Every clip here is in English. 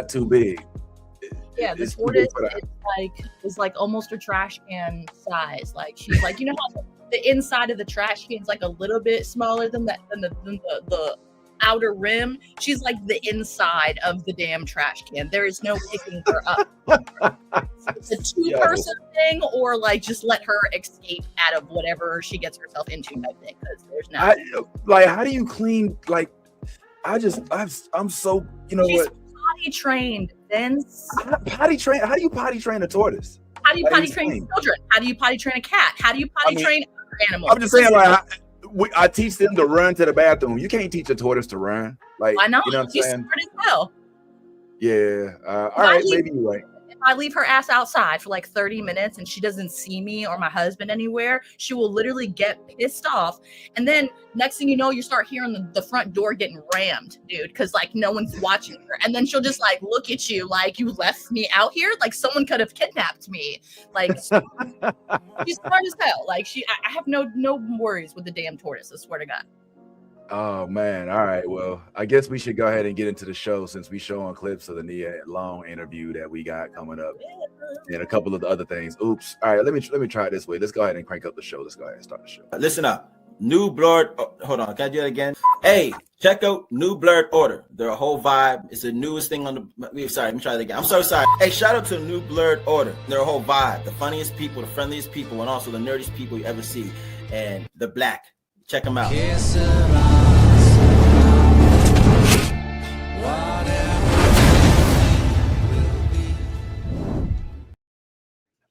too big. Yeah, the tortoise is like almost a trash can size. Like she's like, you know how the inside of the trash can is like a little bit smaller than the outer rim. She's like the inside of the damn trash can. There is no picking her up. It's a two-person thing, or like just let her escape out of whatever she gets herself into type thing. Because there's no how do you clean? Like, I'm so she's what? Potty trained, Vince. Potty train? How do you potty train a tortoise? How do you potty train children? How do you potty train a cat? How do you potty train other animals? I'm just saying, like, I teach them to run to the bathroom. You can't teach a tortoise to run. Like, why not? You know what I'm She's saying? smart as hell. Yeah. All right, maybe you're right. If I leave her ass outside for like 30 minutes and she doesn't see me or my husband anywhere, she will literally get pissed off. And then next thing you know, you start hearing the front door getting rammed, dude, because like no one's watching her. And then she'll just like look at you like, you left me out here? Like someone could have kidnapped me. Like she's smart as hell. Like I have no worries with the damn tortoise, I swear to God. Oh man. All right. Well, I guess we should go ahead and get into the show since we showing clips of the Nia Long interview that we got coming up and a couple of the other things. Oops. All right, let me try it this way. Let's go ahead and crank up the show. Let's go ahead and start the show. Listen up. New Blurred. Oh, hold on. Can I do that again? Hey, check out New Blurred Order. They're a whole vibe. It's the newest thing on the. Sorry, let me try that again. I'm so sorry. Hey, shout out to New Blurred Order. They're a whole vibe. The funniest people, the friendliest people, and also the nerdiest people you ever see. And they're black. Check them out.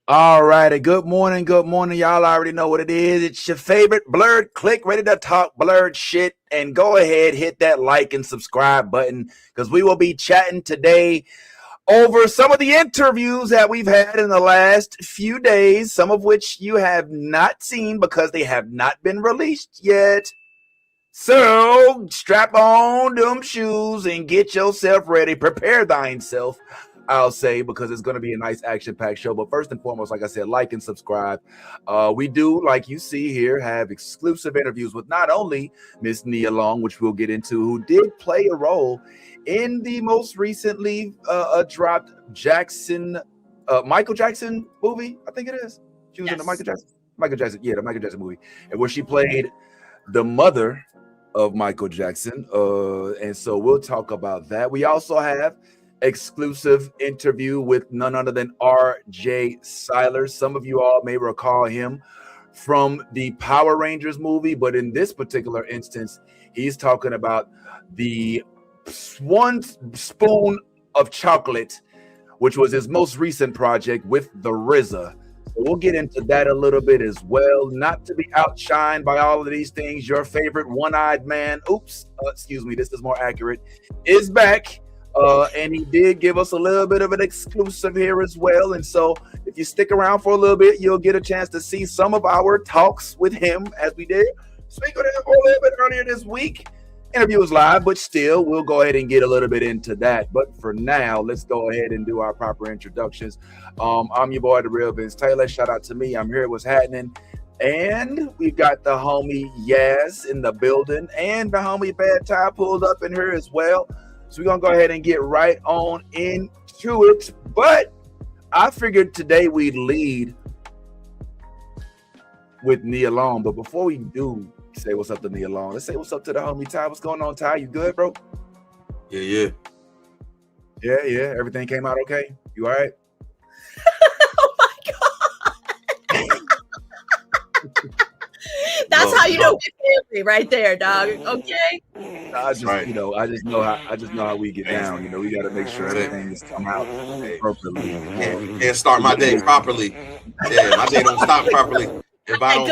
All righty. Good morning. Y'all already know what it is. It's your favorite Blurred Click, ready to talk blurred shit. And go ahead, hit that like and subscribe button because we will be chatting today over some of the interviews that we've had in the last few days, some of which you have not seen because they have not been released yet. So strap on them shoes and get yourself ready. Prepare thyself, I'll say, because it's going to be a nice action-packed show. But first and foremost, like I said, like and subscribe. We do, like you see here, have exclusive interviews with not only Miss Nia Long, which we'll get into, who did play a role in the most recently dropped Michael Jackson movie, I think it is. She was in the Michael Jackson movie, and where she played the mother of Michael Jackson. And so we'll talk about that. We also have exclusive interview with none other than R.J. Cyler. Some of you all may recall him from the Power Rangers movie, but in this particular instance, he's talking about the one spoon of chocolate, which was his most recent project with the RZA. So we'll get into that a little bit as well. Not to be outshined by all of these things, your favorite one-eyed man, excuse me, this is more accurate, is back. And he did give us a little bit of an exclusive here as well. And so if you stick around for a little bit, you'll get a chance to see some of our talks with him as we did speak with him a little bit earlier this week. Interview was live, but still, we'll go ahead and get a little bit into that. But for now, let's go ahead and do our proper introductions. I'm your boy, the real Vince Taylor. Shout out to me. I'm here. What's happening? And we've got the homie Yaz in the building, and the homie Bad Ty pulled up in here as well. So we're going to go ahead and get right on into it. But I figured today we'd lead with Nia Long. But before we do say what's up to Nia Long, let's say what's up to the homie Ty. What's going on, Ty? You good, bro? Yeah. Everything came out okay? You all right? Oh, my God. That's how you know we're family right there, dog. Okay. I just know how we get down. You know, we got to make sure everything is come out appropriately. And start my day properly. Yeah, my day don't stop properly if I don't.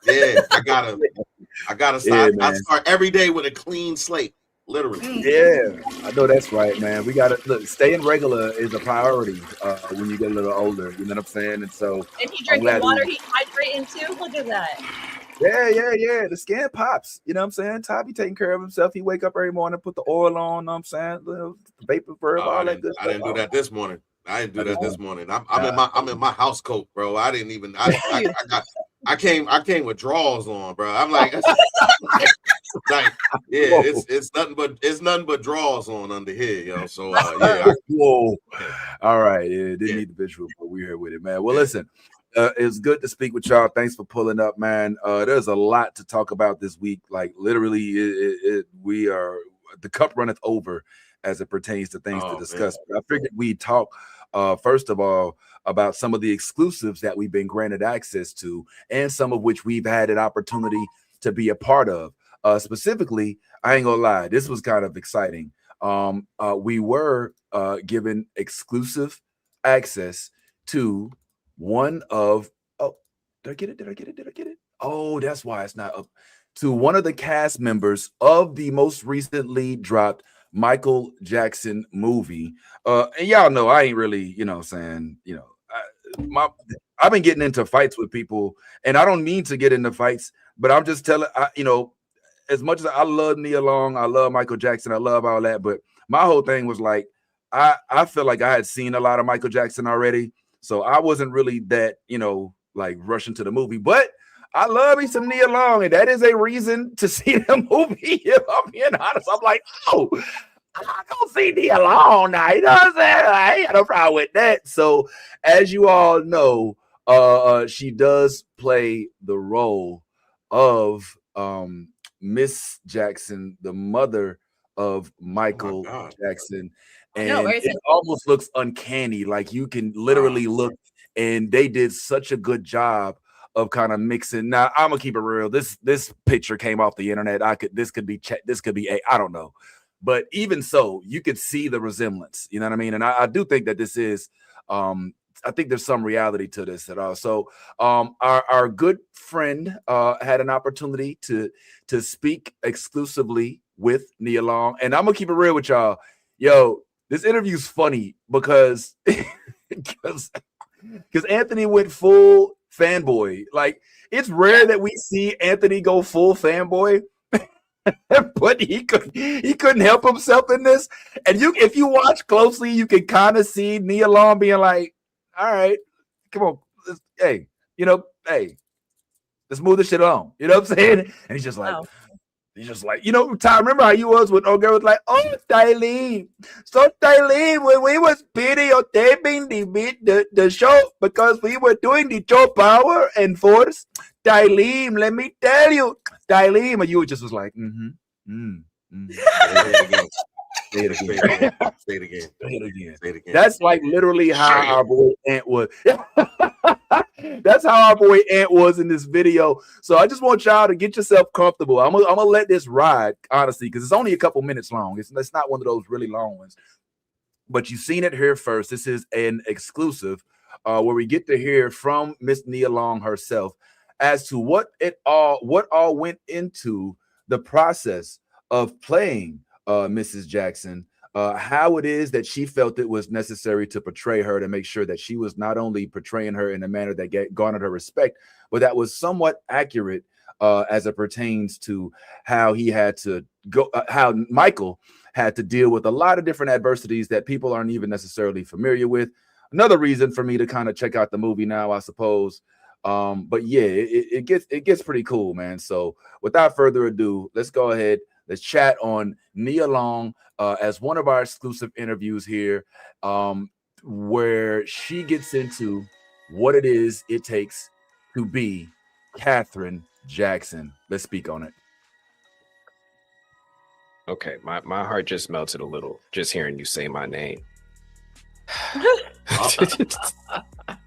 I gotta start. I start every day with a clean slate, literally. Yeah, I know that's right, man. We gotta look. Staying regular is a priority when you get a little older. You know what I'm saying? And so, and he drinking water, he's hydrating too. Look at that. Yeah. The skin pops. You know what I'm saying? Ty be taking care of himself. He wake up every morning, put the oil on. Know what I'm saying? The vapor verb, all that good stuff. I didn't do that this morning. I'm in my house coat, bro. I didn't even. I came with drawers on, bro. I'm like, like, yeah, it's nothing but draws on under here, yo. So yeah. Whoa. All right. Yeah, didn't Yeah. need the visual, but we're here with it, man. Well, listen, it's good to speak with y'all. Thanks for pulling up, man. There's a lot to talk about this week. Like literally, we are the cup runneth over as it pertains to things to discuss. But I figured we'd talk first of all about some of the exclusives that we've been granted access to, and some of which we've had an opportunity to be a part of. Specifically, I ain't gonna lie, this was kind of exciting. We were given exclusive access to one of did I get it? Oh, that's why it's not up. To one of the cast members of the most recently dropped Michael Jackson movie. And y'all know I ain't really, saying, I've been getting into fights with people, and I don't mean to get into fights, but I'm just telling, as much as I love Nia Long, I love Michael Jackson, I love all that, but my whole thing was like, I feel like I had seen a lot of Michael Jackson already, so I wasn't really that, like rushing to the movie, but I love me some Nia Long, and that is a reason to see the movie. If I'm being honest, I'm like, oh, I don't see Nia Long now. You know what I'm saying? I ain't got no problem with that. So, as you all know, she does play the role of Miss Jackson, the mother of Michael Jackson, and it almost looks uncanny. Like you can literally look, and they did such a good job of kind of mixing. Now I'm gonna keep it real. This picture came off the internet. This could be I don't know, but even so, you could see the resemblance. You know what I mean? And I do think that this is. I think there's some reality to this at all. So our good friend had an opportunity to speak exclusively with Nia Long. And I'm gonna keep it real with y'all. Yo, this interview's funny because Anthony went full fanboy. Like, it's rare that we see Anthony go full fanboy. But he couldn't help himself in this. And if you watch closely, you can kind of see Nia Long being like, all right, come on, hey, let's move this shit on. You know what I'm saying? And he's just like, Ty, remember how you was when old girl was like, oh, Tylene. So Tylene, when we was videotaping the show because we were doing the show Power and Force, Tylene, let me tell you, Tylene, and you just was like, Say it again. That's like literally how our boy Ant was. That's how our boy Ant was in this video. So I just want y'all to get yourself comfortable. I'm gonna let this ride, honestly, because it's only a couple minutes long. It's not one of those really long ones. But you've seen it here first. This is an exclusive where we get to hear from Miss Nia Long herself as to what all went into the process of playing Mrs. Jackson, how it is that she felt it was necessary to portray her, to make sure that she was not only portraying her in a manner that garnered her respect, but that was somewhat accurate as it pertains to how he had to go, how Michael had to deal with a lot of different adversities that people aren't even necessarily familiar with. Another reason for me to kind of check out the movie now, I suppose. But yeah, it gets pretty cool, man. So without further ado, let's go ahead. Let's chat on Nia Long as one of our exclusive interviews here, where she gets into what it is it takes to be Catherine Jackson. Let's speak on it. Okay, my heart just melted a little just hearing you say my name.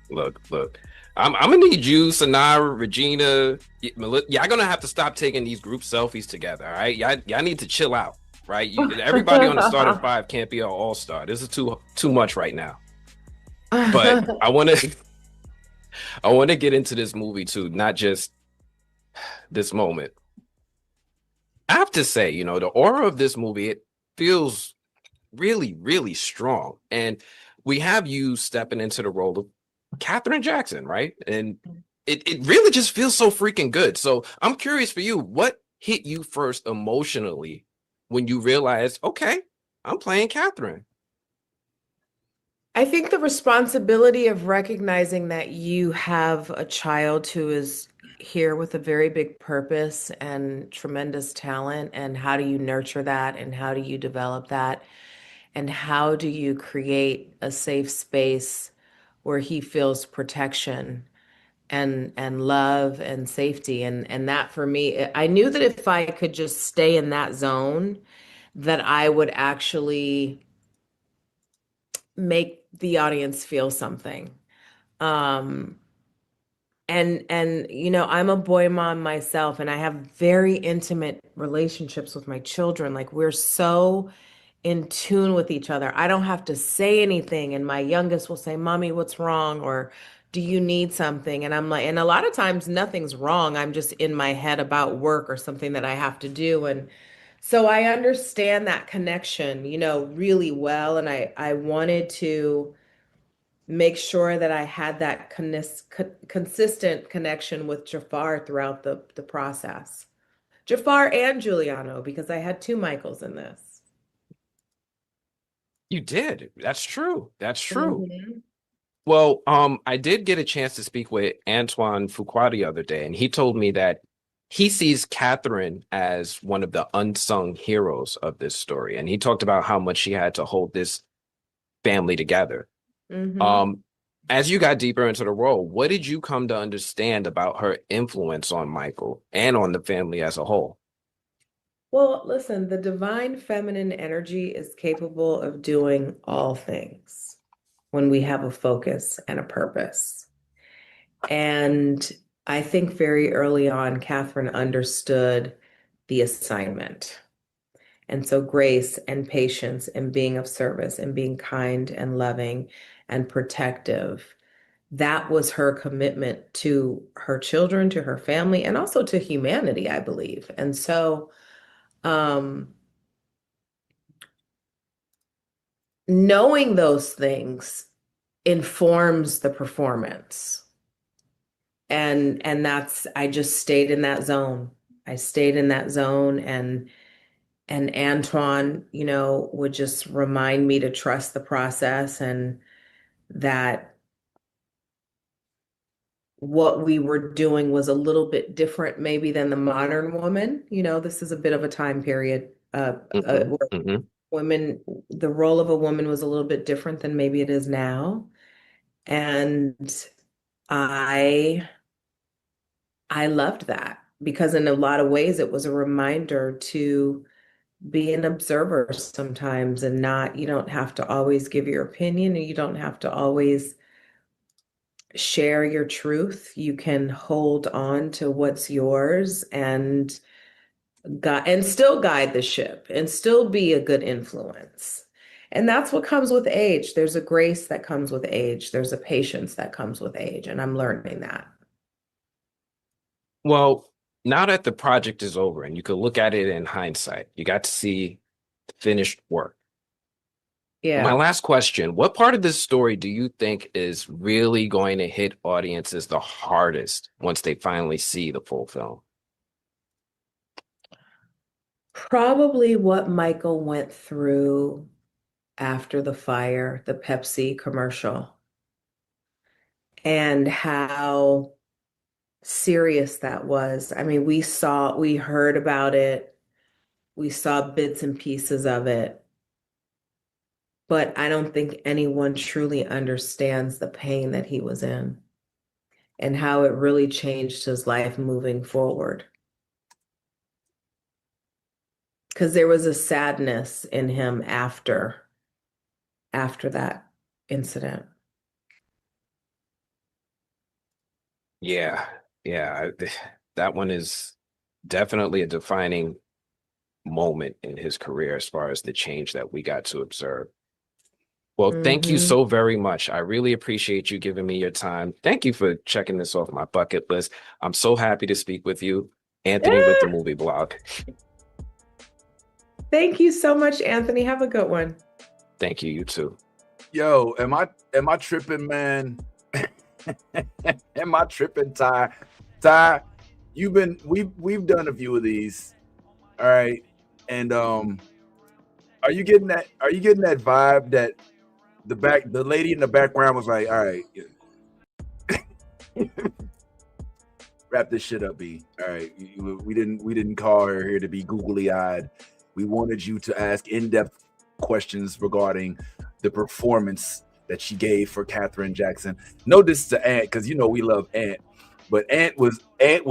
Look. I'm gonna need you, Sanara, Regina. Y'all gonna have to stop taking these group selfies together. All right, y'all need to chill out. Right, everybody on the starting five can't be an all-star. This is too much right now. But I want to get into this movie too, not just this moment. I have to say, the aura of this movie, it feels really, really strong, and we have you stepping into the role of Catherine Jackson, right? And it really just feels so freaking good. So I'm curious for you, what hit you first emotionally when you realized, okay, I'm playing Catherine? I think the responsibility of recognizing that you have a child who is here with a very big purpose and tremendous talent. And how do you nurture that? And how do you develop that? And how do you create a safe space where he feels protection and love and safety? And that for me, I knew that if I could just stay in that zone, that I would actually make the audience feel something. Um, and you know, I'm a boy mom myself, and I have very intimate relationships with my children. Like, we're so in tune with each other. I don't have to say anything, and my youngest will say, "Mommy, what's wrong?" or "Do you need something?" And I'm like, and a lot of times nothing's wrong. I'm just in my head about work or something that I have to do. And so I understand that connection, you know, really well. And I wanted to make sure that I had that consistent connection with Jafar throughout the process. Jafar and Giuliano, because I had two Michaels in this. You did. That's true. That's true. Mhm. Well, I did get a chance to speak with Antoine Fuqua the other day, and he told me that he sees Catherine as one of the unsung heroes of this story. And he talked about how much she had to hold this family together. Mhm. Um, as you got deeper into the role, what did you come to understand about her influence on Michael and on the family as a whole? Well, listen, the divine feminine energy is capable of doing all things when we have a focus and a purpose. And I think very early on, Catherine understood the assignment. And so grace and patience and being of service and being kind and loving and protective, that was her commitment to her children, to her family, and also to humanity, I believe. And so, um, knowing those things informs the performance. And that's, I just stayed in that zone. I stayed in that zone, and Antoine, you know, would just remind me to trust the process, and that what we were doing was a little bit different maybe than the modern woman. You know, this is a bit of a time period Hmm. where Hmm. women, the role of a woman was a little bit different than maybe it is now. And I I loved that, because in a lot of ways it was a reminder to be an observer sometimes, and not, you don't have to always give your opinion, and you don't have to always share your truth. You can hold on to what's yours and still guide the ship and still be a good influence. And that's what comes with age. There's a grace that comes with age. There's a patience that comes with age. And I'm learning that. Well, now that the project is over and you could look at it in hindsight, you got to see the finished work. My Yeah. last question, what part of this story do you think is really going to hit audiences the hardest once they finally see the full film? Probably what Michael went through after the fire, the Pepsi commercial, and how serious that was. I mean, we heard about it, we saw bits and pieces of it, but I don't think anyone truly understands the pain that he was in and how it really changed his life moving forward. Because there was a sadness in him after that incident. Yeah, yeah, that one is definitely a defining moment in his career as far as the change that we got to observe. Well, thank you Hmm. so very much. I really appreciate you giving me your time. Thank you for checking this off my bucket list. I'm so happy to speak with you, Anthony with the Movie Blog. Thank you so much, Anthony. Have a good one. Thank you, you too. Yo, am I tripping, man? Am I tripping, Ty? Ty, we've done a few of these. All right. And are you getting that vibe that the lady in the background was like, all right, wrap this shit up, B. All right, we didn't call her here to be googly eyed. We wanted you to ask in-depth questions regarding the performance that she gave for Katherine Jackson. No diss to Ant, because you know we love Ant, but Ant was I'm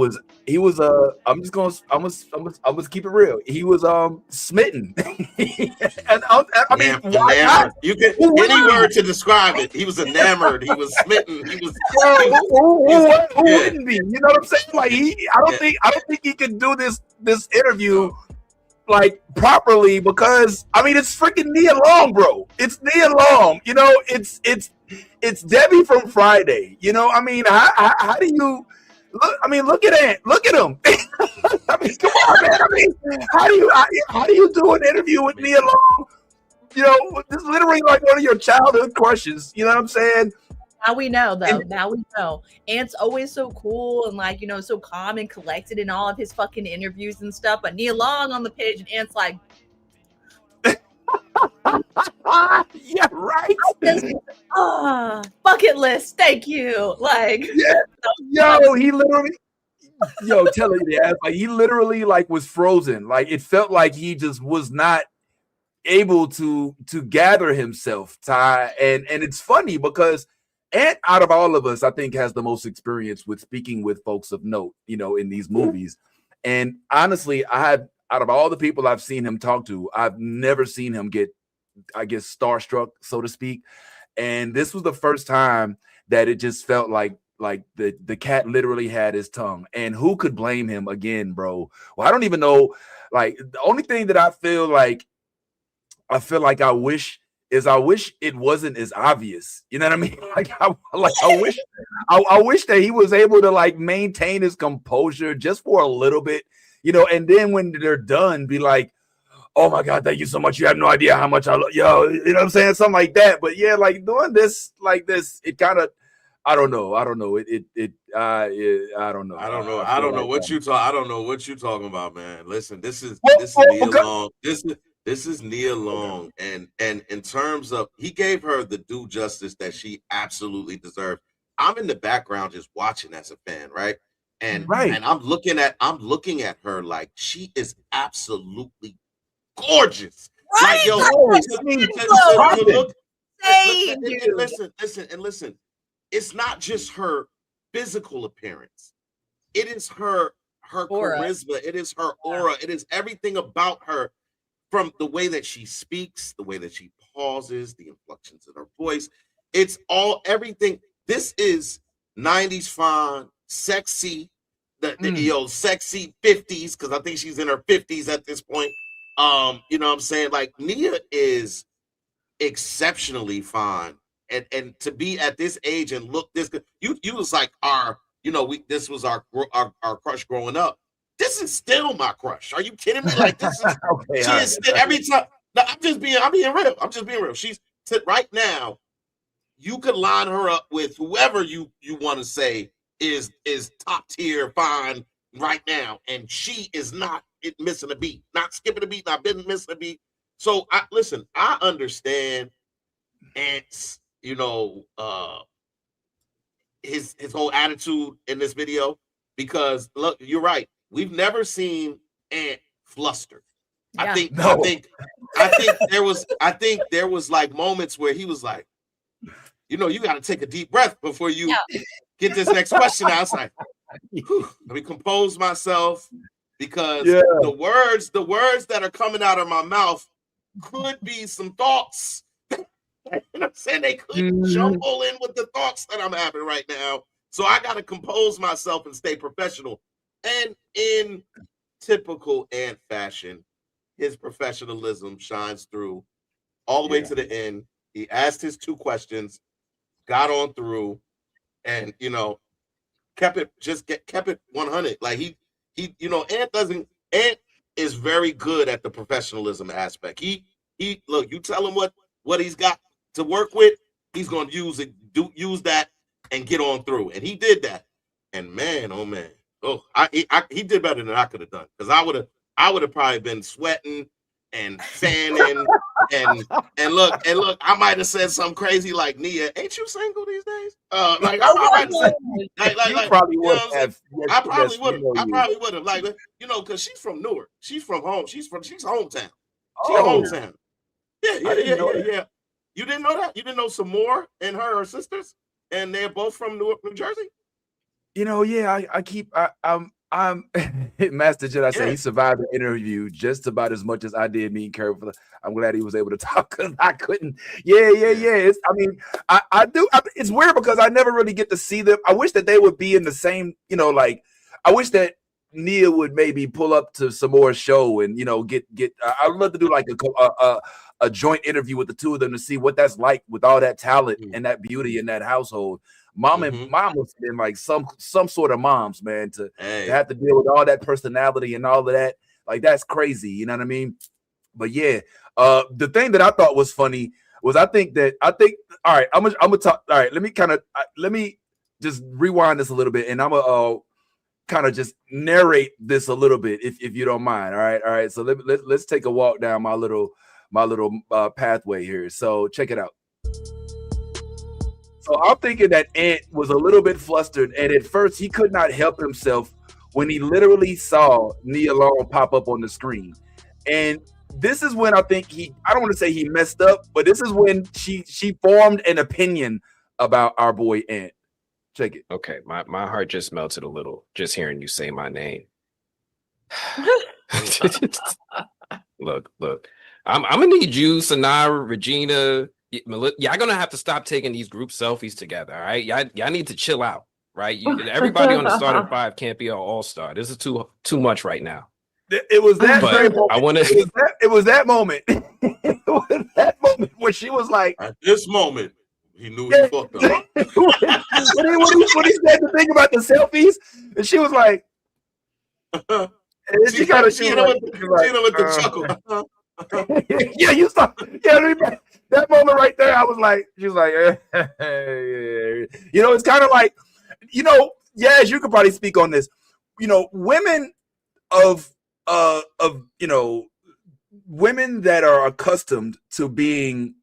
gonna keep it real. He was smitten. And I mean, why enamored. not? You can any word to describe it. He was enamored. He was smitten. He was. Who wouldn't be? You know what I'm saying? Like I don't think he can do this interview like properly, because I mean it's freaking Nia Long, bro. It's Nia Long. You know, it's Debbie from Friday. You know, I mean, how do you look? I mean, look at Ant. Look at him. I mean, come on, man. I mean, how do you do an interview with Nia Long? You know, this is literally like one of your childhood crushes. You know what I'm saying? Now we know, though. Now we know. Ant's always so cool and like, you know, so calm and collected in all of his fucking interviews and stuff. But Nia Long on the page and Ant's like, yeah, right. Bucket list. Thank you. Like, yeah. He literally. Tell her the like he literally like was frozen. Like it felt like he just was not able to gather himself, Ty. And it's funny because Ant, out of all of us, I think has the most experience with speaking with folks of note, you know, in these movies. And honestly, out of all the people I've seen him talk to, I've never seen him get, I guess, starstruck, so to speak. And this was the first time that it just felt like the cat literally had his tongue. And who could blame him again, bro? Well, I don't even know. Like the only thing that I feel like I wish it wasn't as obvious. You know what I mean? I wish that he was able to like maintain his composure just for a little bit, you know, and then when they're done, be like, oh my God, thank you so much. You have no idea how much I love you know what I'm saying? Something like that. But yeah, like doing this like this, it kind of I don't know. I don't know what you're talking about, man. Listen, this is Nia Long. This is Nia Long, and in terms of he gave her the due justice that she absolutely deserved. I'm in the background just watching as a fan, right? And I'm looking at her like she is absolutely gorgeous. right? Like, yo, listen. It's not just her physical appearance. It is her Aura. charisma. It is her aura. It is everything about her. From the way that she speaks, the way that she pauses, the inflections in her voice, it's all everything. This is 90s fine, sexy, the sexy 50s, because I think she's in her 50s at this point. You know what I'm saying? Like Nia is exceptionally fine. And to be at this age and look this good, you was like this was our crush growing up. This is still my crush. Are you kidding me? Like this is okay, she is still, every time. No, I'm being real. I'm just being real. She's right now. You could line her up with whoever you want to say is top tier fine right now, and she is not missing a beat, not skipping a beat, not been missing a beat. So I understand Ant's, his whole attitude in this video, because look, you're right. We've never seen Ant flustered. Yeah. I think there was like moments where he was like, you got to take a deep breath before you get this next question. I was like, let me compose myself, because the words that are coming out of my mouth could be some thoughts. You know what I'm saying? They could jumble in with the thoughts that I'm having right now. So I got to compose myself and stay professional. And in typical Ant fashion, his professionalism shines through all the way to the end. He asked his 2 questions, got on through, and kept it 100. Like he Ant is very good at the professionalism aspect. He look, you tell him what he's got to work with, he's gonna use use that and get on through. And he did that. And man, oh man. Oh, he did better than I could have done, because I would have probably been sweating and fanning and look, I might have said something crazy like, Nia, ain't you single these days? Like I might have said, like probably would have. I probably would have. I probably would have. Like, because she's from Newark. She's from home. She's hometown. She's hometown. Yeah. You didn't know that? You didn't know some more and her are sisters, and they're both from Newark, New Jersey. I'm Master Jedi said he survived the interview just about as much as I did. Me and Curry, I'm glad he was able to talk because I couldn't. Yeah. I do. It's weird because I never really get to see them. I wish that they would be in the same. Like I wish that Nia would maybe pull up to some more show and get. I'd love to do like a joint interview with the two of them to see what that's like with all that talent and that beauty in that household. Mom must have been like some sort of moms, man, to have to deal with all that personality and all of that. Like that's crazy, you know what I mean? But yeah, the thing that I thought was funny was I think all right, I'm gonna talk. All right, let me just rewind this a little bit, and I'm gonna kind of just narrate this a little bit if you don't mind. All right. So let's take a walk down my little pathway here. So check it out. So I'm thinking that Ant was a little bit flustered, and at first he could not help himself when he literally saw Nia Long pop up on the screen. And this is when I think I don't want to say he messed up, but this is when she formed an opinion about our boy Ant. Check it. Okay, my heart just melted a little just hearing you say my name. Look. I'm gonna need you, Sanara, Regina. Y'all gonna have to stop taking these group selfies together, all right? Y'all need to chill out, right? Everybody on the starting five can't be an all-star. This is too much right now. It was that moment. I want to. It was that moment. It was that moment where she was like, at this moment, he knew he fucked up. when he said the thing about the selfies, and she was like, and she kind of with the chuckle. Yeah, you saw. Yeah, that moment right there. I was like, she was like, it's kind of like, yes, you could probably speak on this. Women women that are accustomed to being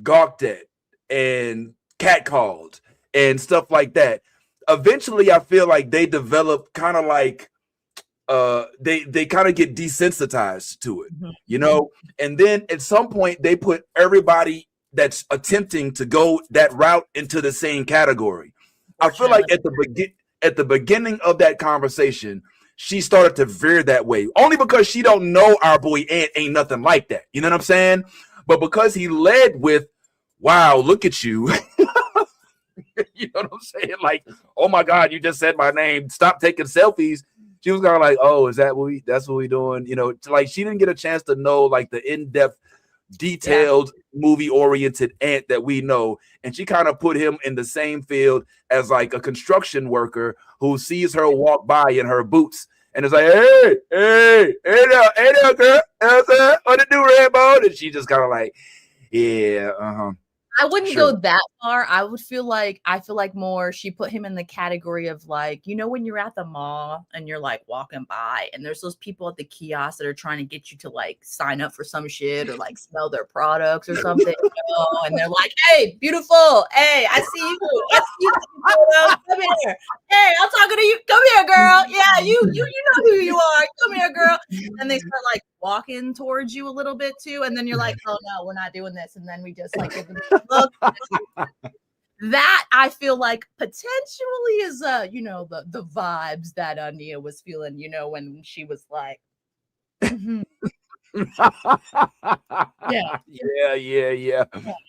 gawked at and catcalled and stuff like that. Eventually, I feel like they develop kind of like. They kind of get desensitized to it, and then at some point they put everybody that's attempting to go that route into the same category. I feel like at the beginning of that conversation, she started to veer that way, only because she don't know our boy Ant ain't nothing like that. You know what I'm saying? But because he led with, "Wow, look at you." You know what I'm saying? Like, "Oh my God, you just said my name. Stop taking selfies." She was kind of like, "Oh, that's what we doing?" Like she didn't get a chance to know like the in-depth, detailed, movie-oriented Ant that we know. And she kind of put him in the same field as like a construction worker who sees her walk by in her boots and is like, hey there, girl. What to do, Rambo? And she just kind of like, yeah, I wouldn't go that far. I feel like more she put him in the category of like, when you're at the mall and you're like walking by and there's those people at the kiosk that are trying to get you to like sign up for some shit or like smell their products or something, and they're like, "Hey, beautiful. Hey, I see you. Come here. Hey, I'm talking to you. Come here, girl. Yeah, you know who you are. Come here, girl." And they start like walking towards you a little bit too, and then you're like, "Oh no, we're not doing this," and then we just like give them a look. That I feel like potentially is the vibes that Nia was feeling, when she was like, yeah.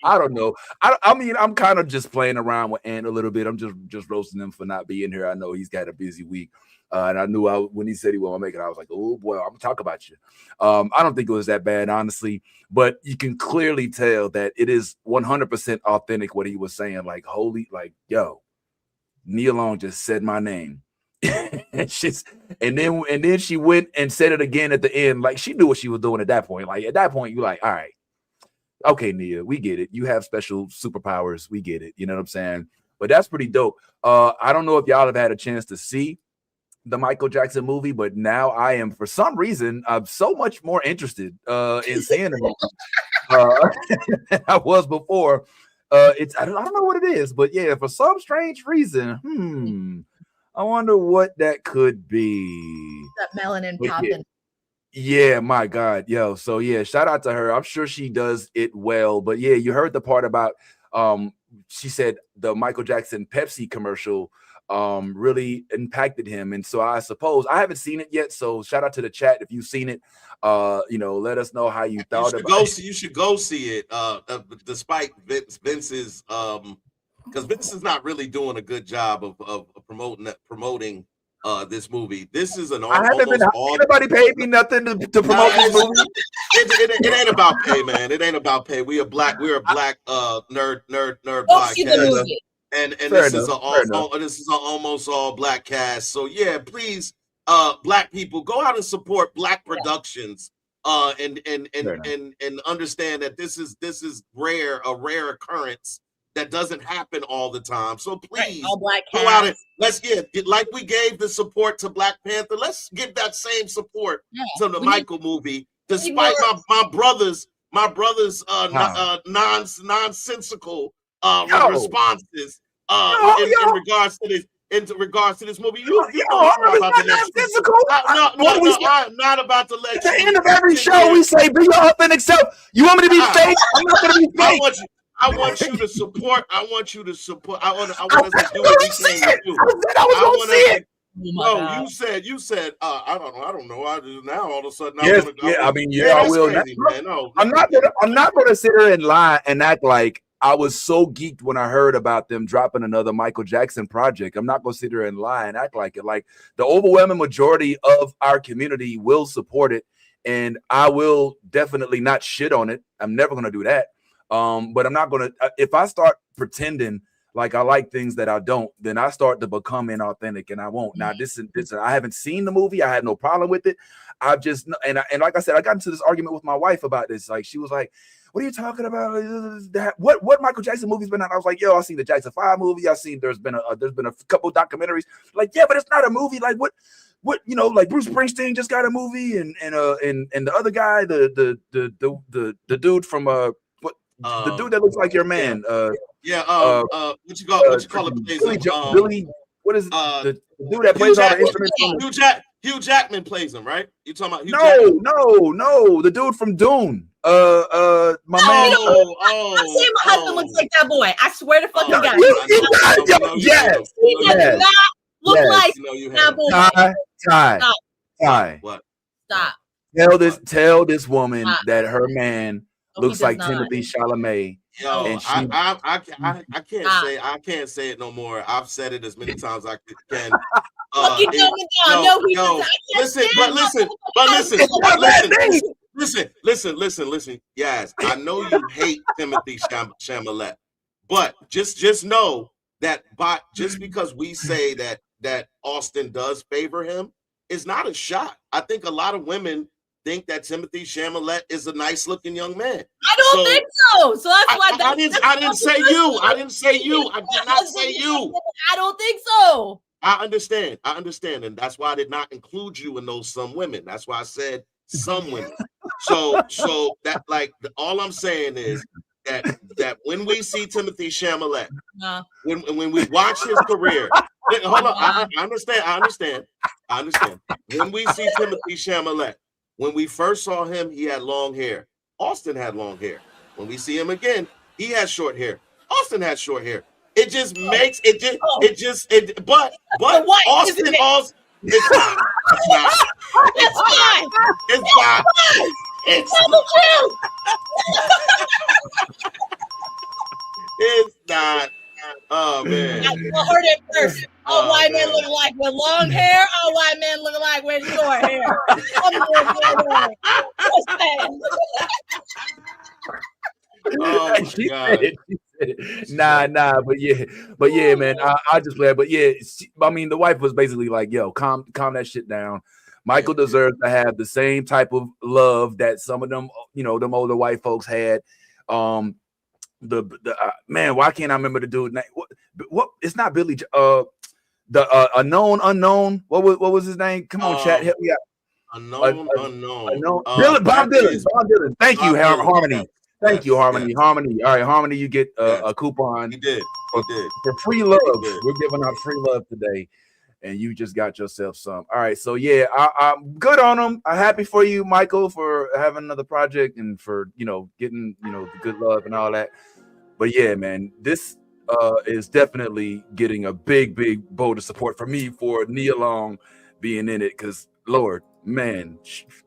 I don't know. I mean, I'm kind of just playing around with Ant a little bit. I'm just roasting him for not being here. I know he's got a busy week. And I knew when he said he won't make it, I was like, "Oh boy, I'm gonna talk about you." I don't think it was that bad, honestly, but you can clearly tell that it is 100% authentic what he was saying. Like, holy, like, yo, Nia Long just said my name. and then she went and said it again at the end. Like she knew what she was doing at that point. Like at that point, you're like, all right, okay, Nia, we get it. You have special superpowers. We get it. You know what I'm saying? But that's pretty dope. I don't know if y'all have had a chance to see the Michael Jackson movie, but now I am, for some reason, I'm so much more interested in seeing the movie than I was before. I don't know what it is, but yeah, for some strange reason, I wonder what that could be. That melanin popping. Yeah, my God, yo. So yeah, shout out to her. I'm sure she does it well. But yeah, you heard the part about she said the Michael Jackson Pepsi commercial really impacted him. And so I suppose I haven't seen it yet. So shout out to the chat if you've seen it. Let us know how you thought about it. You should go see it. Despite Vince's because Vince is not really doing a good job of promoting this movie. This is nobody paid me nothing to promote this movie. It ain't about pay, man. It ain't about pay. We're a black nerd podcast. And this is an almost all black cast. So yeah, please, black people, go out and support black productions. And understand that this is a rare occurrence that doesn't happen all the time. So please go out and let's like we gave the support to Black Panther. Let's give that same support to the Michael movie, despite my brother's nonsensical responses in regards to this. In regards to this movie, I'm not about to let you. At the end of every show, we say, "Be your authentic self." You want me to be fake? I'm not going to be fake. I want you to support. I want us to do what we can do. I was going to see it. No, you said. I don't know. I just now all of a sudden. I will. Crazy, man. No, I'm not going to sit here and lie and act like I was so geeked when I heard about them dropping another Michael Jackson project. I'm not going to sit here and lie and act like it. Like, the overwhelming majority of our community will support it, and I will definitely not shit on it. I'm never going to do that. But I'm not going to. If I start pretending like I like things that I don't, then I start to become inauthentic, and I won't. Now, this I haven't seen the movie. I had no problem with it. I've just and like I said, I got into this argument with my wife about this. Like, she was like, "What are you talking about? What Michael Jackson movie's been out?" I was like, "Yo, I seen the Jackson 5 movie. I seen there's been a couple documentaries." Like, yeah, but it's not a movie. Like, what like Bruce Springsteen just got a movie, and the other guy, the dude from the dude that looks like your man. What you call it? Billy. What is the dude that plays all the instruments? Hugh Jackman plays him, right? You talking about Hugh Jackman? No, the dude from Dune. My man. I'm saying my husband looks like that boy. I swear to fucking God. Yes. He does not look like that boy. Ty. What? Stop. Tell this woman that her man looks like Timothy Chalamet. Yo, and I can't say it no more. I've said it as many times as I can. Listen. Yes, I know you hate Timothy Chalamet, but just know that just because we say that Austin does favor him, is not a shot. I think a lot of women think that Timothy Chalamet is a nice looking young man. I don't think so. So that's why I didn't say you. I did not say you. I don't think so. I understand, and that's why I did not include you in those some women. That's why I said some women. So that all I'm saying is that when we see Timothy Chalamet, when we watch his career, hold on, I understand. When we see Timothy Chalamet, when we first saw him, he had long hair. Austin had long hair. When we see him again, he has short hair. Austin has short hair. It just makes but Austin also it's not. It's not. Oh man. I heard it first. All white men look like with long hair. All white men look like with short hair. Oh my God. Nah, but yeah, man. I just play, but yeah, I mean, the wife was basically like, "Yo, calm that shit down." Michael deserves to have the same type of love that some of them, them older white folks had. Man, why can't I remember the dude name? What? It's not Billy. The unknown. What was his name? Come on, chat. Help me out. Unknown. Bob Dylan. Thank you, Harmony. Thank you, Harmony. Yes. Harmony. All right, Harmony, you get a coupon. He did. For free love. We're giving out free love today, and you just got yourself some. All right, so yeah, I'm good on them. I'm happy for you, Michael, for having another project and for getting the good love and all that. But yeah, man, this is definitely getting a big vote of support for me for Nia Long being in it, because Lord, man,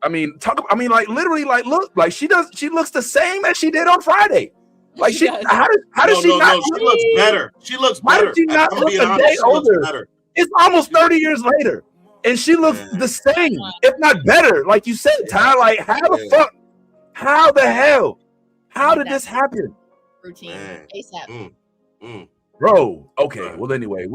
like literally, like look, like she looks the same as she did on Friday. Like how does she not? She looks better. She looks better. Why does she not look a day older? It's almost 30 years later, and she looks the same, if not better. Like you said, Ty. Like how the fuck? How the hell? How did this happen? Routine ASAP. Bro, okay. Well, anyway,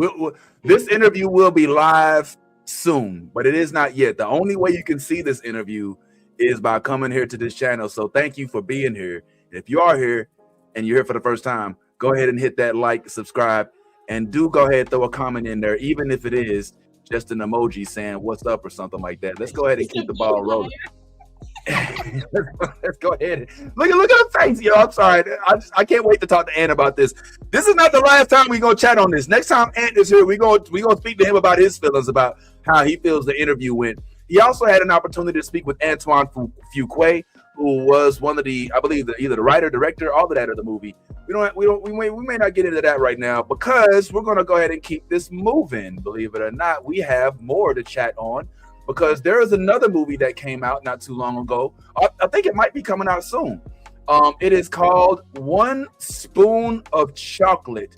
this interview will be live soon, but it is not yet. The only way you can see this interview is by coming here to this channel. So thank you for being here. If you are here and you're here for the first time, go ahead and hit that like, subscribe, and do go ahead and throw a comment in there, even if it is just an emoji saying what's up or something like that. Let's go ahead and keep the ball rolling. Let's go ahead. Look at her face, yo. I'm sorry. I can't wait to talk to Ant about this. This is not the last time we're gonna chat on this. Next time Ant is here, we're gonna speak to him about his feelings about how he feels the interview went. He also had an opportunity to speak with Antoine Fuqua, who was one of the, I believe, either the writer, director, all of that of the movie. We may not get into that right now because we're gonna go ahead and keep this moving. Believe it or not, we have more to chat on, because there is another movie that came out not too long ago. I think it might be coming out soon. It is called One Spoon of Chocolate.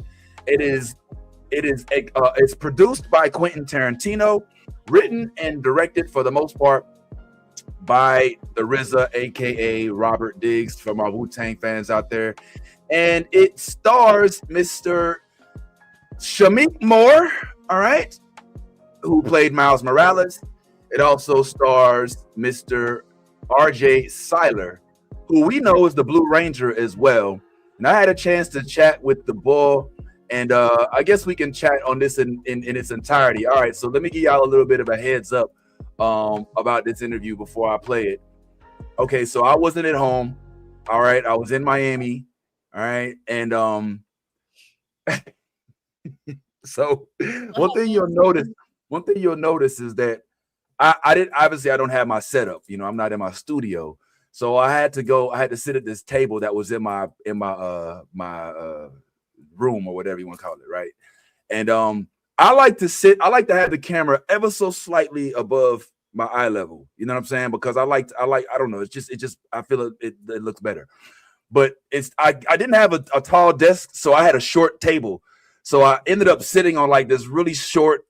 It's produced by Quentin Tarantino, written and directed for the most part by the RZA, aka Robert Diggs, for my Wu-Tang fans out there. And it stars Mr. Shameik Moore, all right, who played Miles Morales. It also stars Mr. RJ Cyler, who we know is the Blue Ranger as well. And I had a chance to chat with the boy, and I guess we can chat on this in its entirety. All right, so let me give y'all a little bit of a heads up about this interview before I play it. Okay, so I wasn't at home. All right, I was in Miami. All right, and so one thing you'll notice is that I didn't, obviously I don't have my setup, I'm not in my studio. So I had to sit at this table that was in my room, or whatever you want to call it, right? And I like to have the camera ever so slightly above my eye level. You know what I'm saying? Because I don't know, I feel it looks better. But I didn't have a tall desk, so I had a short table. So I ended up sitting on like this really short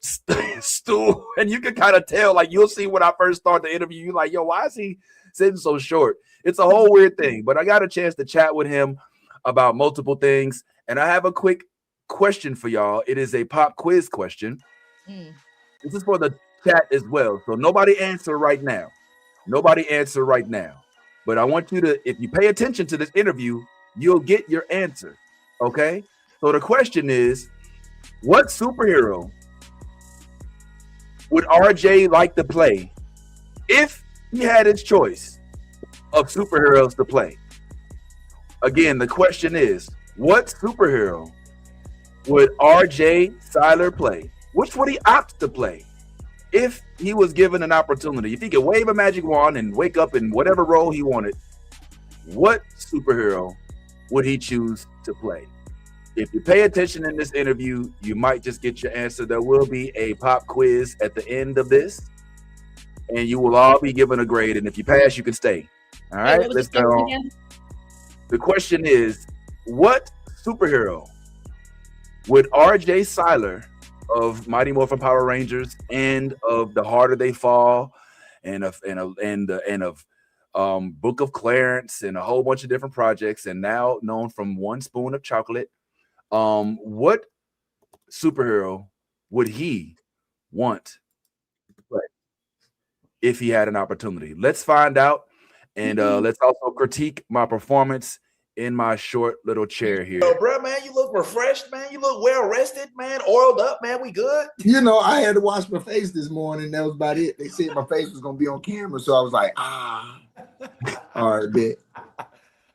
stool, and you can kind of tell, like you'll see when I first start the interview, you're like, yo, why is he sitting so short? It's a whole weird thing, but I got a chance to chat with him about multiple things. And I have a quick question for y'all. It is a pop quiz question. This is for the chat as well. So nobody answer right now. But I want you to, if you pay attention to this interview, you'll get your answer. Okay? So the question is, what superhero would RJ like to play if he had his choice of superheroes to play? Again, the question is, what superhero would RJ Cyler play? Which would he opt to play if he was given an opportunity? If he could wave a magic wand and wake up in whatever role he wanted, what superhero would he choose to play? If you pay attention in this interview, you might just get your answer. There will be a pop quiz at the end of this, and you will all be given a grade. And if you pass, you can stay. All right, let's go on. The question is, what superhero would RJ Cyler of Mighty Morphin Power Rangers and of The Harder They Fall and of Book of Clarence and a whole bunch of different projects, and now known from One Spoon of Chocolate, what superhero would he want to play if he had an opportunity? Let's find out, and let's also critique my performance in my short little chair here. Yo, bro, man, you look refreshed, man. You look well rested, man. Oiled up, man. We good? You know, I had to wash my face this morning. That was about it. They said my face was gonna be on camera, so I was like, all right, bet.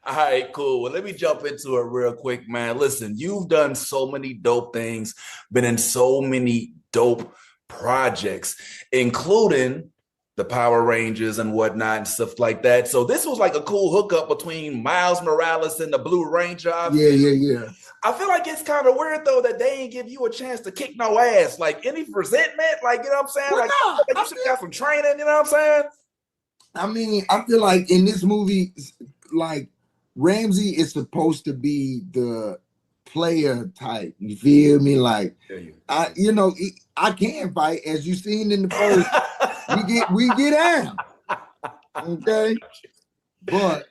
All right, cool. Well, let me jump into it real quick, man. Listen, you've done so many dope things, been in so many dope projects, including the Power Rangers and whatnot and stuff like that. So this was like a cool hookup between Miles Morales and the Blue Ranger. Yeah. I feel like it's kind of weird though that they ain't give you a chance to kick no ass. Like any resentment, like you know what I'm saying? Like you should have got some training, you know what I'm saying? I mean, I feel like in this movie, like Ramsey is supposed to be the player type. You feel me? Like I can fight, as you seen in the first. we get down, okay. But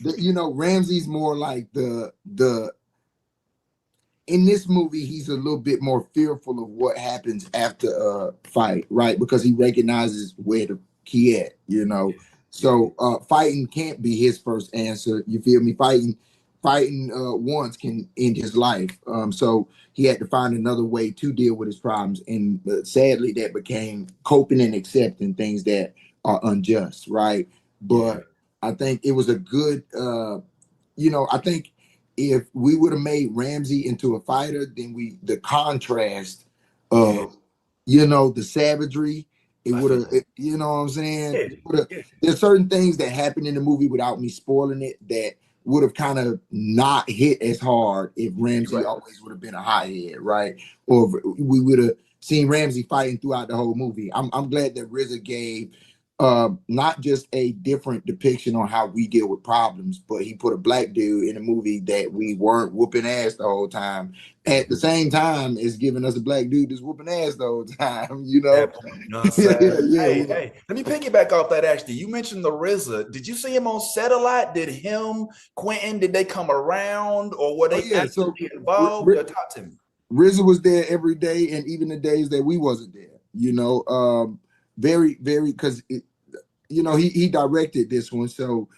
Ramsey's more like the. In this movie, he's a little bit more fearful of what happens after a fight, right? Because he recognizes where the key at, So fighting can't be his first answer. You feel me? Fighting once can end his life. So he had to find another way to deal with his problems. And sadly, that became coping and accepting things that are unjust, right? But I think it was a good, I think if we would have made Ramsey into a fighter, then the contrast of, the savagery, it would have, you know what I'm saying? There's certain things that happen in the movie without me spoiling it that would have kind of not hit as hard if Ramsey always would have been a hothead, right? Or we would have seen Ramsey fighting throughout the whole movie. I'm glad that RZA gave not just a different depiction on how we deal with problems, but he put a black dude in a movie that we weren't whooping ass the whole time. At the same time, is giving us a black dude that's whooping ass the whole time, That point, you know what I'm saying? Hey, let me piggyback off that actually. You mentioned the RZA. Did you see him on set a lot? Did him, Quentin, did they come around or were they actually involved? Talk to me. RZA was there every day, and even the days that we wasn't there, very, very, because he directed this one, so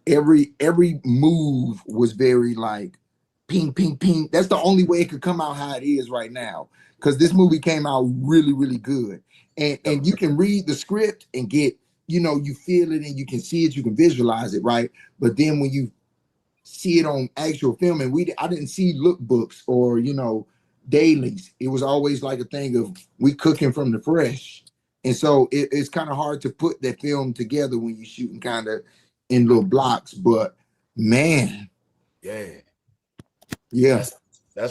every move was very like ping, ping, ping. That's the only way it could come out how it is right now, because this movie came out really, really good, and you can read the script and get, you feel it and you can see it, you can visualize it, right? But then when you see it on actual film, and I didn't see lookbooks or dailies. It was always like a thing of we cooking from the fresh. And so it's kind of hard to put that film together when you're shooting kind of in little blocks. But man, that's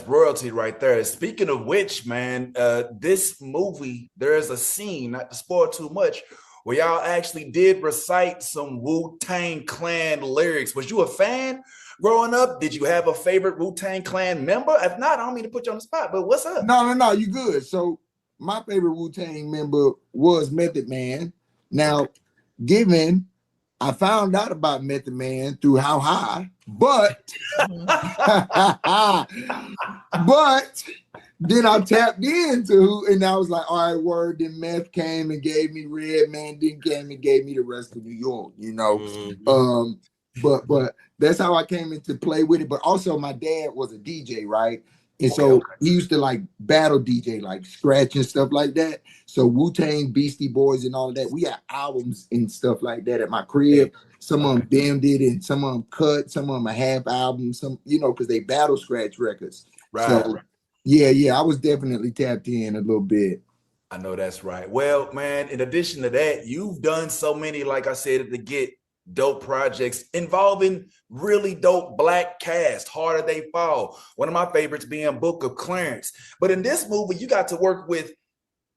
royalty right there. Speaking of which, man, this movie, there's a scene, not to spoil too much, where y'all actually did recite some Wu-Tang Clan lyrics. Was you a fan growing up? Did you have a favorite Wu-Tang Clan member? If not, I don't mean to put you on the spot, but what's up? No, you good. So my favorite Wu-Tang member was Method Man. Now, given I found out about Method Man through How High, but but then I tapped into, and I was like, all right, word. Then Meth came and gave me Redman, then came and gave me the rest of New York, But that's how I came into play with it. But also my dad was a DJ, right? And so he used to like battle DJ, like scratch and stuff like that. So Wu-Tang, Beastie Boys and all of that. We had albums and stuff like that at my crib. Some of them bemmed it and some of them cut, some of them a half album, some, because they battle scratch records. Right. So yeah, I was definitely tapped in a little bit. I know that's right. Well, man, in addition to that, you've done so many, like I said, to get dope projects involving really dope black cast. Harder They Fall. One of my favorites being Book of Clarence. But in this movie, you got to work with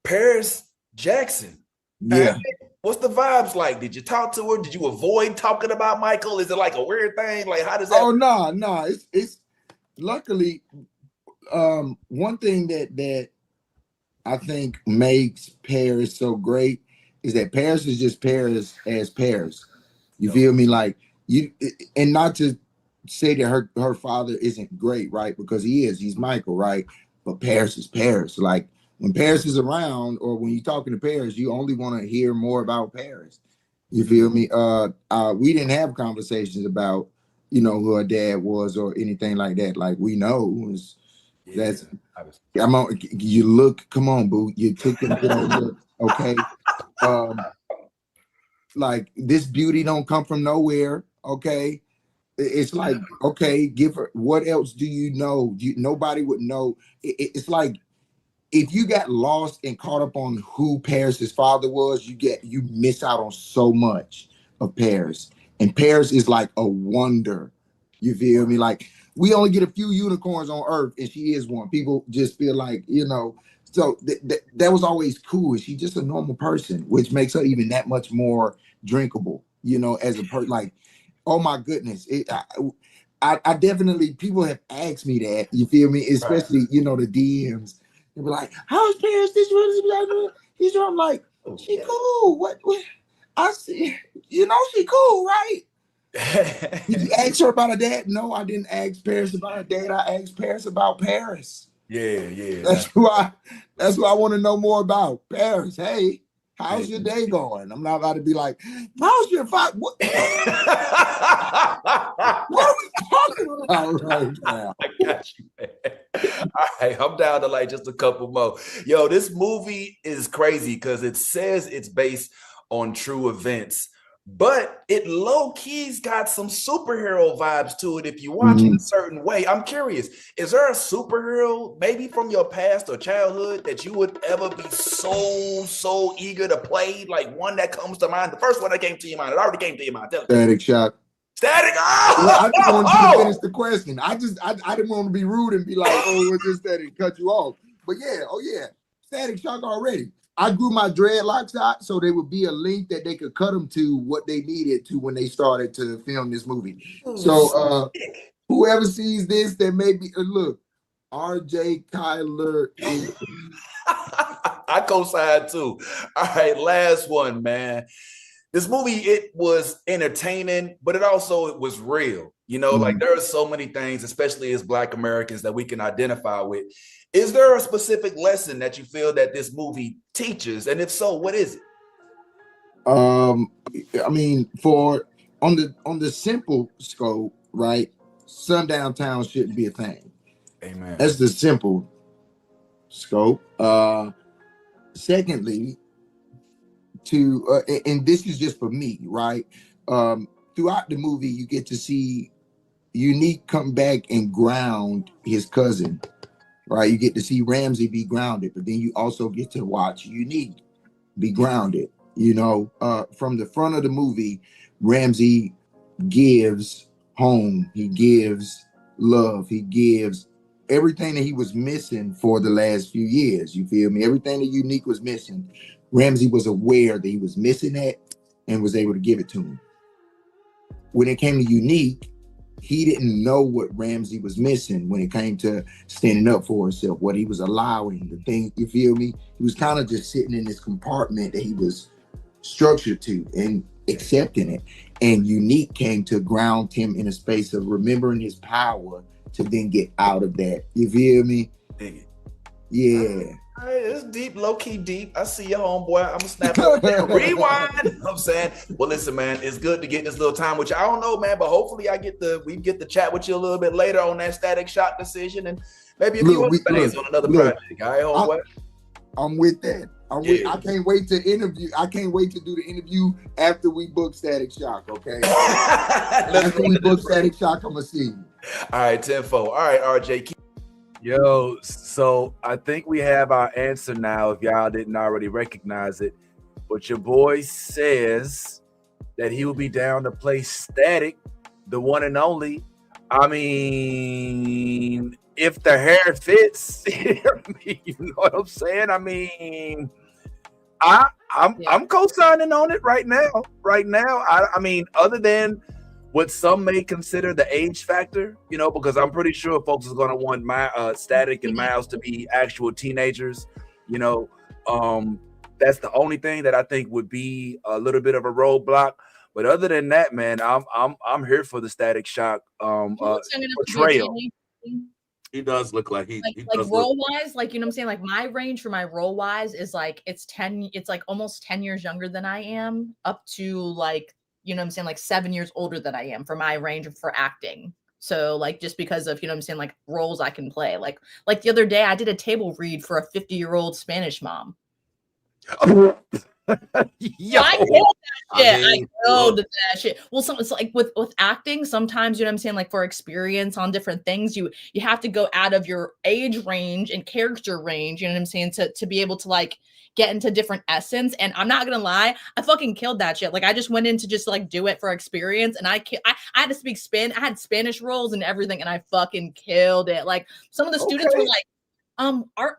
Paris Jackson. Yeah. What's the vibes like? Did you talk to her? Did you avoid talking about Michael? Is it like a weird thing? Like, how does that? Oh, no. It's luckily one thing that I think makes Paris so great is that Paris is just Paris as Paris. You feel me? Like and not to say that her father isn't great, right? Because he's Michael, right? But Paris is Paris. Like when Paris is around, or when you're talking to Paris, you only want to hear more about Paris. You feel me? We didn't have conversations about, you know, who her dad was or anything like that. Like we know that's I'm on. You look, come on, boo. You took them good old look, okay? Like this beauty don't come from nowhere, okay? It's like, okay, give her. What else do you know? Nobody would know. It's like if you got lost and caught up on who Paris's father was, you miss out on so much of Paris. And Paris is like a wonder. You feel me? Like we only get a few unicorns on Earth, and she is one. People just feel like, you know. So that was always cool. She's just a normal person, which makes her even that much more drinkable. You know, as a person, like, oh my goodness, I definitely, people have asked me that. You feel me? Especially, you know, the DMs. They be like, "How's Paris? This one, this one." I'm like, "She cool. What? I see. You know, she cool, right?" Did you ask her about her dad? No, I didn't ask Paris about her dad. I asked Paris about Paris. Yeah. That's why I want to know more about Paris. Hey, how's your day going? I'm not about to be like, how's your fight? What are we talking about right now? I got you, man. All right, I'm down to like just a couple more. Yo, this movie is crazy because it says it's based on true events, but it low-key's got some superhero vibes to it if you watch it a certain way. I'm curious, is there a superhero maybe from your past or childhood that you would ever be so eager to play? Like one that comes to mind, the first one that came to your mind, it already came to your mind. Static Shock. Static. I just wanted you to finish the question. I didn't want to be rude and be like, oh, it's just Static, cut you off. But yeah, Static Shock already. I grew my dreadlocks out so there would be a link that they could cut them to what they needed to when they started to film this movie. So whoever sees this, that may be look, RJ Kyler. I co-sign too. All right, last one, man. This movie, it was entertaining, but it was real. You know, like there are so many things, especially as Black Americans, that we can identify with. Is there a specific lesson that you feel that this movie teaches? And if so, what is it? I mean, on the simple scope, right? Sundown Town shouldn't be a thing. Amen. That's the simple scope. Secondly, and this is just for me, right? Throughout the movie, you get to see Unique come back and ground his cousin, right? You get to see Ramsey be grounded, but then you also get to watch Unique be grounded. You know, from the front of the movie, Ramsey gives home, he gives love, he gives everything that he was missing for the last few years. You feel me? Everything that Unique was missing, Ramsey was aware that he was missing that and was able to give it to him. When it came to Unique, he didn't know what Ramsey was missing when it came to standing up for himself, what he was allowing, the thing, you feel me? He was kind of just sitting in this compartment that he was structured to and accepting it. And Unique came to ground him in a space of remembering his power to then get out of that. You feel me? Dig it. Yeah. Hey, it's deep, low-key deep. I see your homeboy. I'm gonna snap it. Rewind. You know what I'm saying? Well, listen, man, it's good to get this little time with you. I don't know, man, but hopefully we get to chat with you a little bit later on that Static Shock decision and maybe a few other things on another project. All right, homeboy? I'm with that. I can't wait to interview. I can't wait to do the interview after we book Static Shock, okay? After we book Static Shock, I'm gonna see you. All right, tenfold. All right, RJ. Yo, so I think we have our answer now if y'all didn't already recognize it. But your boy says that he will be down to play Static, the one and only. I mean, if the hair fits, you know what I'm saying? I mean, I'm co-signing on it right now. I mean, other than what some may consider the age factor, you know, because I'm pretty sure folks is going to want my Static and Miles to be actual teenagers, you know. That's the only thing that I think would be a little bit of a roadblock. But other than that, man, I'm here for the Static Shock portrayal. He does look like he does role wise, like, you know what I'm saying? Like my range for my role wise is like it's like almost 10 years younger than I am, up to like you know what I'm saying, like 7 years older than I am for my range for acting. So like, just because of, you know what I'm saying, like roles I can play. Like the other day I did a table read for a 50-year-old Spanish mom. Yo. I killed that shit. I killed look. that shit. Well, it's like with acting, sometimes, you know what I'm saying, like for experience on different things, you have to go out of your age range and character range, you know what I'm saying, to be able to like get into different essence. And I'm not gonna lie, I fucking killed that shit. Like I just went in to just like do it for experience, and I had to speak I had Spanish roles and everything, and I fucking killed it. Like some of the students were like,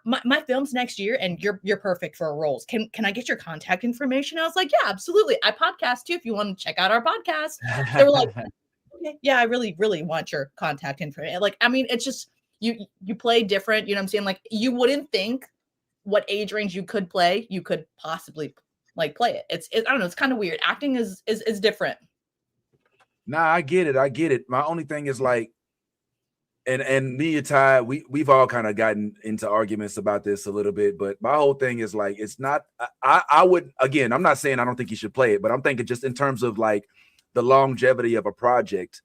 my film's next year and you're perfect for roles. Can I get your contact information? I was like, yeah, absolutely. I podcast too if you want to check out our podcast. They were like, okay, yeah, I really, really want your contact information. Like, I mean, it's just you play different, you know what I'm saying? Like you wouldn't think what age range you could play, you could possibly like play it. I don't know, it's kind of weird. Acting is different. Nah, I get it. My only thing is like, and me and Ty, we've all kind of gotten into arguments about this a little bit, but my whole thing is like, it's not, I would, again, I'm not saying I don't think he should play it, but I'm thinking just in terms of like the longevity of a project.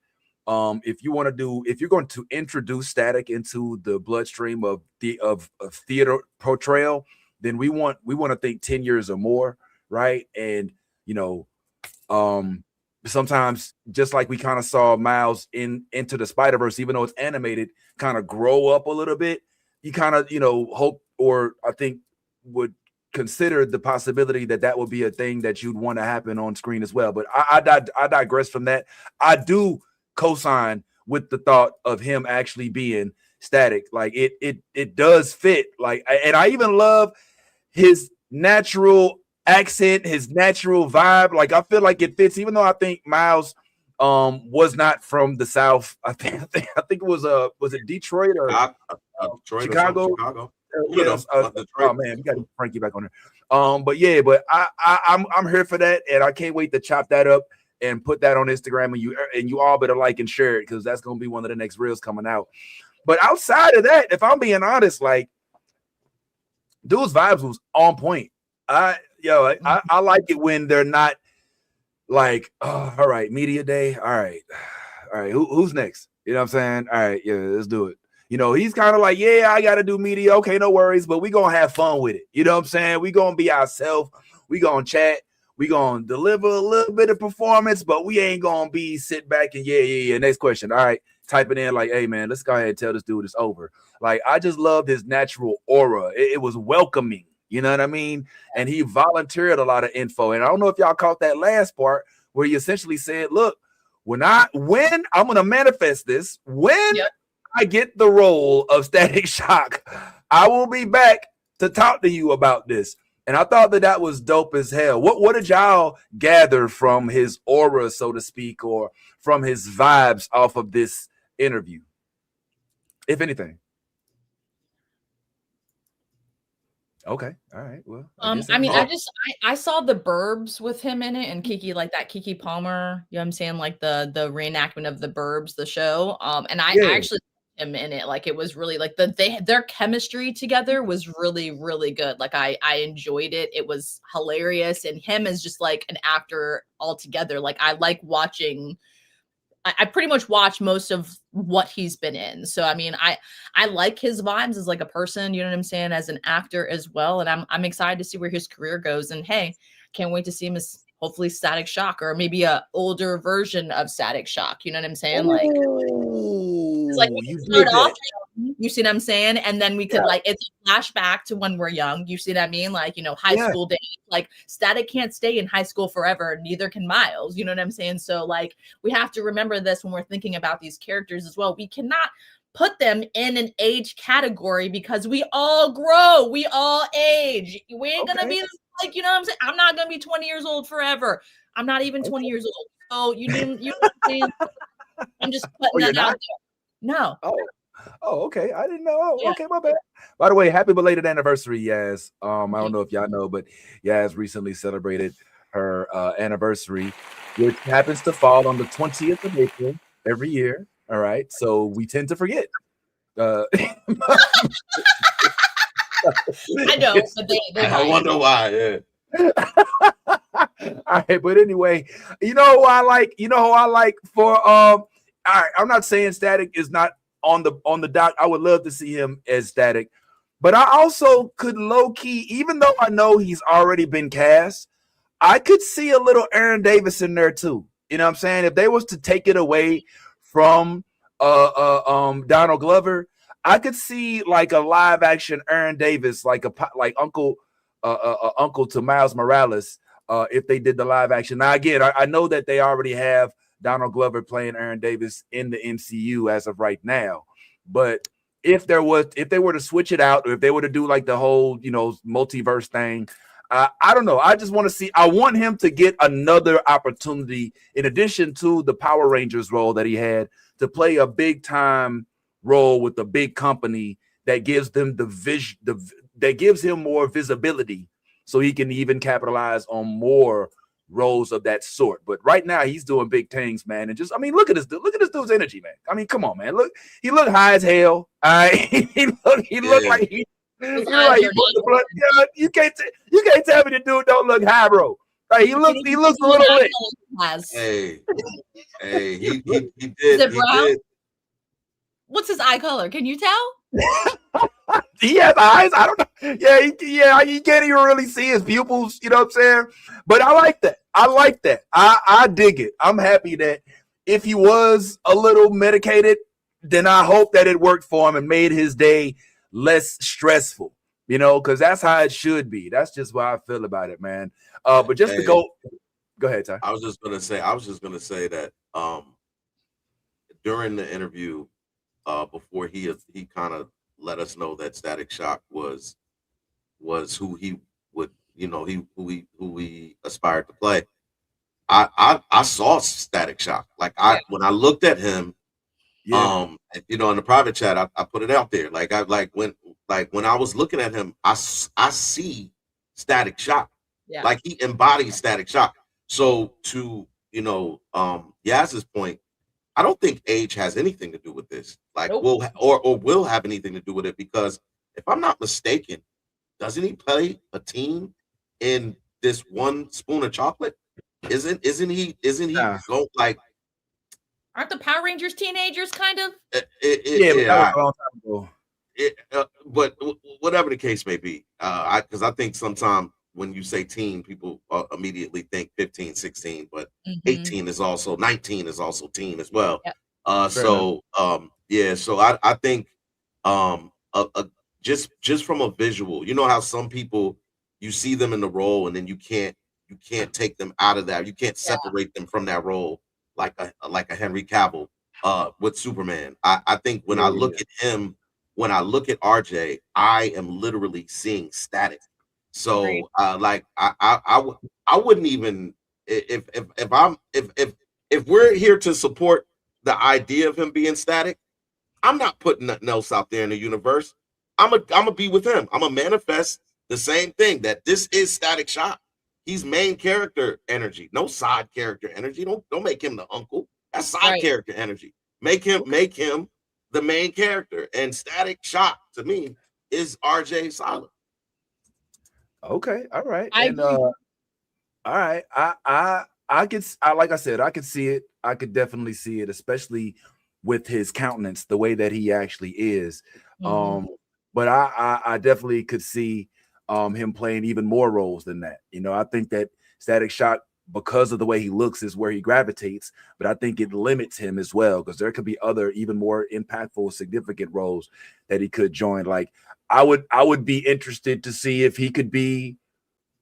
If you're going to introduce static into the bloodstream of theater portrayal, then we want to think 10 years or more, right? And you know, sometimes just like we kind of saw Miles into the Spider-Verse, even though it's animated, kind of grow up a little bit, you kind of, you know, hope, or I think would consider the possibility that would be a thing that you'd want to happen on screen as well. But I digress from that. I do co-sign with the thought of him actually being static. Like it does fit. Like, and I even love his natural accent, his natural vibe. Like I feel like it fits, even though I think Miles was not from the South. I think it was it Detroit or Detroit Chicago? Or Chicago. Yes. Oh man, we got to Frankie back on there. But yeah, but I'm here for that, and I can't wait to chop that up and put that on Instagram, and you all better like and share it, because that's gonna be one of the next reels coming out. But outside of that, if I'm being honest, like dude's vibes was on point. I like it when they're not like, oh, all right, media day. All right. Who's next? You know what I'm saying? All right, yeah, let's do it. You know, he's kind of like, yeah, I got to do media. Okay, no worries, but we going to have fun with it. You know what I'm saying? We going to be ourselves. We going to chat. We going to deliver a little bit of performance, but we ain't going to be sit back and yeah. Next question. All right, type it in like, hey, man, let's go ahead and tell this dude it's over. Like, I just loved his natural aura. It was welcoming. You know what I mean? And he volunteered a lot of info. And I don't know if y'all caught that last part where he essentially said, look, when I'm going to manifest this, when I get the role of Static Shock, I will be back to talk to you about this. And I thought that was dope as hell. What did y'all gather from his aura, so to speak, or from his vibes off of this interview, if anything? Okay. All right. Well, I saw the Burbs with him in it, and Kiki, like that Kiki Palmer, you know what I'm saying? Like the reenactment of the Burbs, the show. And I actually him in it. Like it was really like their chemistry together was really, really good. Like I enjoyed it. It was hilarious. And him as just like an actor altogether. Like I like watching. I pretty much watch most of what he's been in. So, I mean, I like his vibes as like a person, you know what I'm saying, as an actor as well. And I'm excited to see where his career goes. And hey, can't wait to see him as hopefully Static Shock, or maybe a older version of Static Shock. You know what I'm saying? Like, it's like we can start off young, you see what I'm saying? And then we could like, it's a flashback to when we're young. You see what I mean? Like, you know, high school days. Like Static can't stay in high school forever. Neither can Miles. You know what I'm saying? So like, we have to remember this when we're thinking about these characters as well. We cannot put them in an age category, because we all grow. We all age. We ain't going to be like, you know what I'm saying? I'm not going to be 20 years old forever. I'm not even 20 years old. So you know what I'm saying? I'm just putting that out there. No. Oh, okay. I didn't know. Oh, okay, my bad. By the way, happy belated anniversary, Yaz. I don't know if y'all know, but Yaz recently celebrated her anniversary, which happens to fall on the 20th of April every year. All right. So we tend to forget. I know, but they I wonder why. Yeah. All right, but anyway, you know who I like. You know who I like for All right, I'm not saying Static is not on the dock. I would love to see him as Static, but I also could low key, even though I know he's already been cast, I could see a little Aaron Davis in there too. You know what I'm saying? If they was to take it away from Donald Glover, I could see like a live action Aaron Davis, like Uncle Uncle to Miles Morales, if they did the live action. Now again, I know that they already have Donald Glover playing Aaron Davis in the MCU as of right now, but if they were to switch it out, or if they were to do like the whole multiverse thing, I don't know. I just want to see. I want him to get another opportunity in addition to the Power Rangers role that he had, to play a big time role with a big company that gives them that gives him more visibility, so he can even capitalize on more roles of that sort. But right now he's doing big things, man. And just, I mean, look at this dude's energy, man. I mean, come on, man. Look, he looked high as hell. He looked like he. You can't tell me the dude don't look high, bro. Like he looks a little lit. Hey, he did. Is it brown? What's his eye color? Can you tell? He has eyes. I don't know. Yeah, you can't even really see his pupils. You know what I'm saying? But I like that. I dig it. I'm happy that if he was a little medicated, then I hope that it worked for him and made his day less stressful. Because that's how it should be. That's just what I feel about it, man. But just to go ahead, Ty. I was just gonna say that during the interview, before he kind of let us know that Static Shock was who he would, who he aspired to play. I saw Static Shock. Like when I looked at him, in the private chat, I put it out there. When I was looking at him, I see Static Shock. Yeah. Like he embodies Static Shock. So to Yaz's point, I don't think age has anything to do with this. Like nope. will have anything to do with it, because if I'm not mistaken, doesn't he play a team in this One Spoon of Chocolate? Isn't he go like? Aren't the Power Rangers teenagers kind of? But whatever the case may be, because I think sometimes when you say teen, people immediately think 15, 16, but 18 is also 19 is also teen as well. Yep. So I think just from a visual, you know how some people, you see them in the role and then you can't take them out of that. You can't separate them from that role like a Henry Cavill with Superman. I think when I look at him, when I look at RJ, I am literally seeing Static. So I wouldn't even, if we're here to support the idea of him being Static, I'm not putting nothing else out there in the universe. I'm gonna be with him. I'm gonna manifest the same thing, that this is Static Shock. He's main character energy, no side character energy. Don't make him the uncle. That's side character energy. Make him the main character. And Static Shock to me is RJ Cyler. Okay, all right. All right. I could, like I said, I could see it. I could definitely see it, especially with his countenance, the way that he actually is. But I definitely could see him playing even more roles than that. I think that Static Shock, because of the way he looks, is where he gravitates, but I think it limits him as well, because there could be other even more impactful, significant roles that he could join. Like I would be interested to see if he could be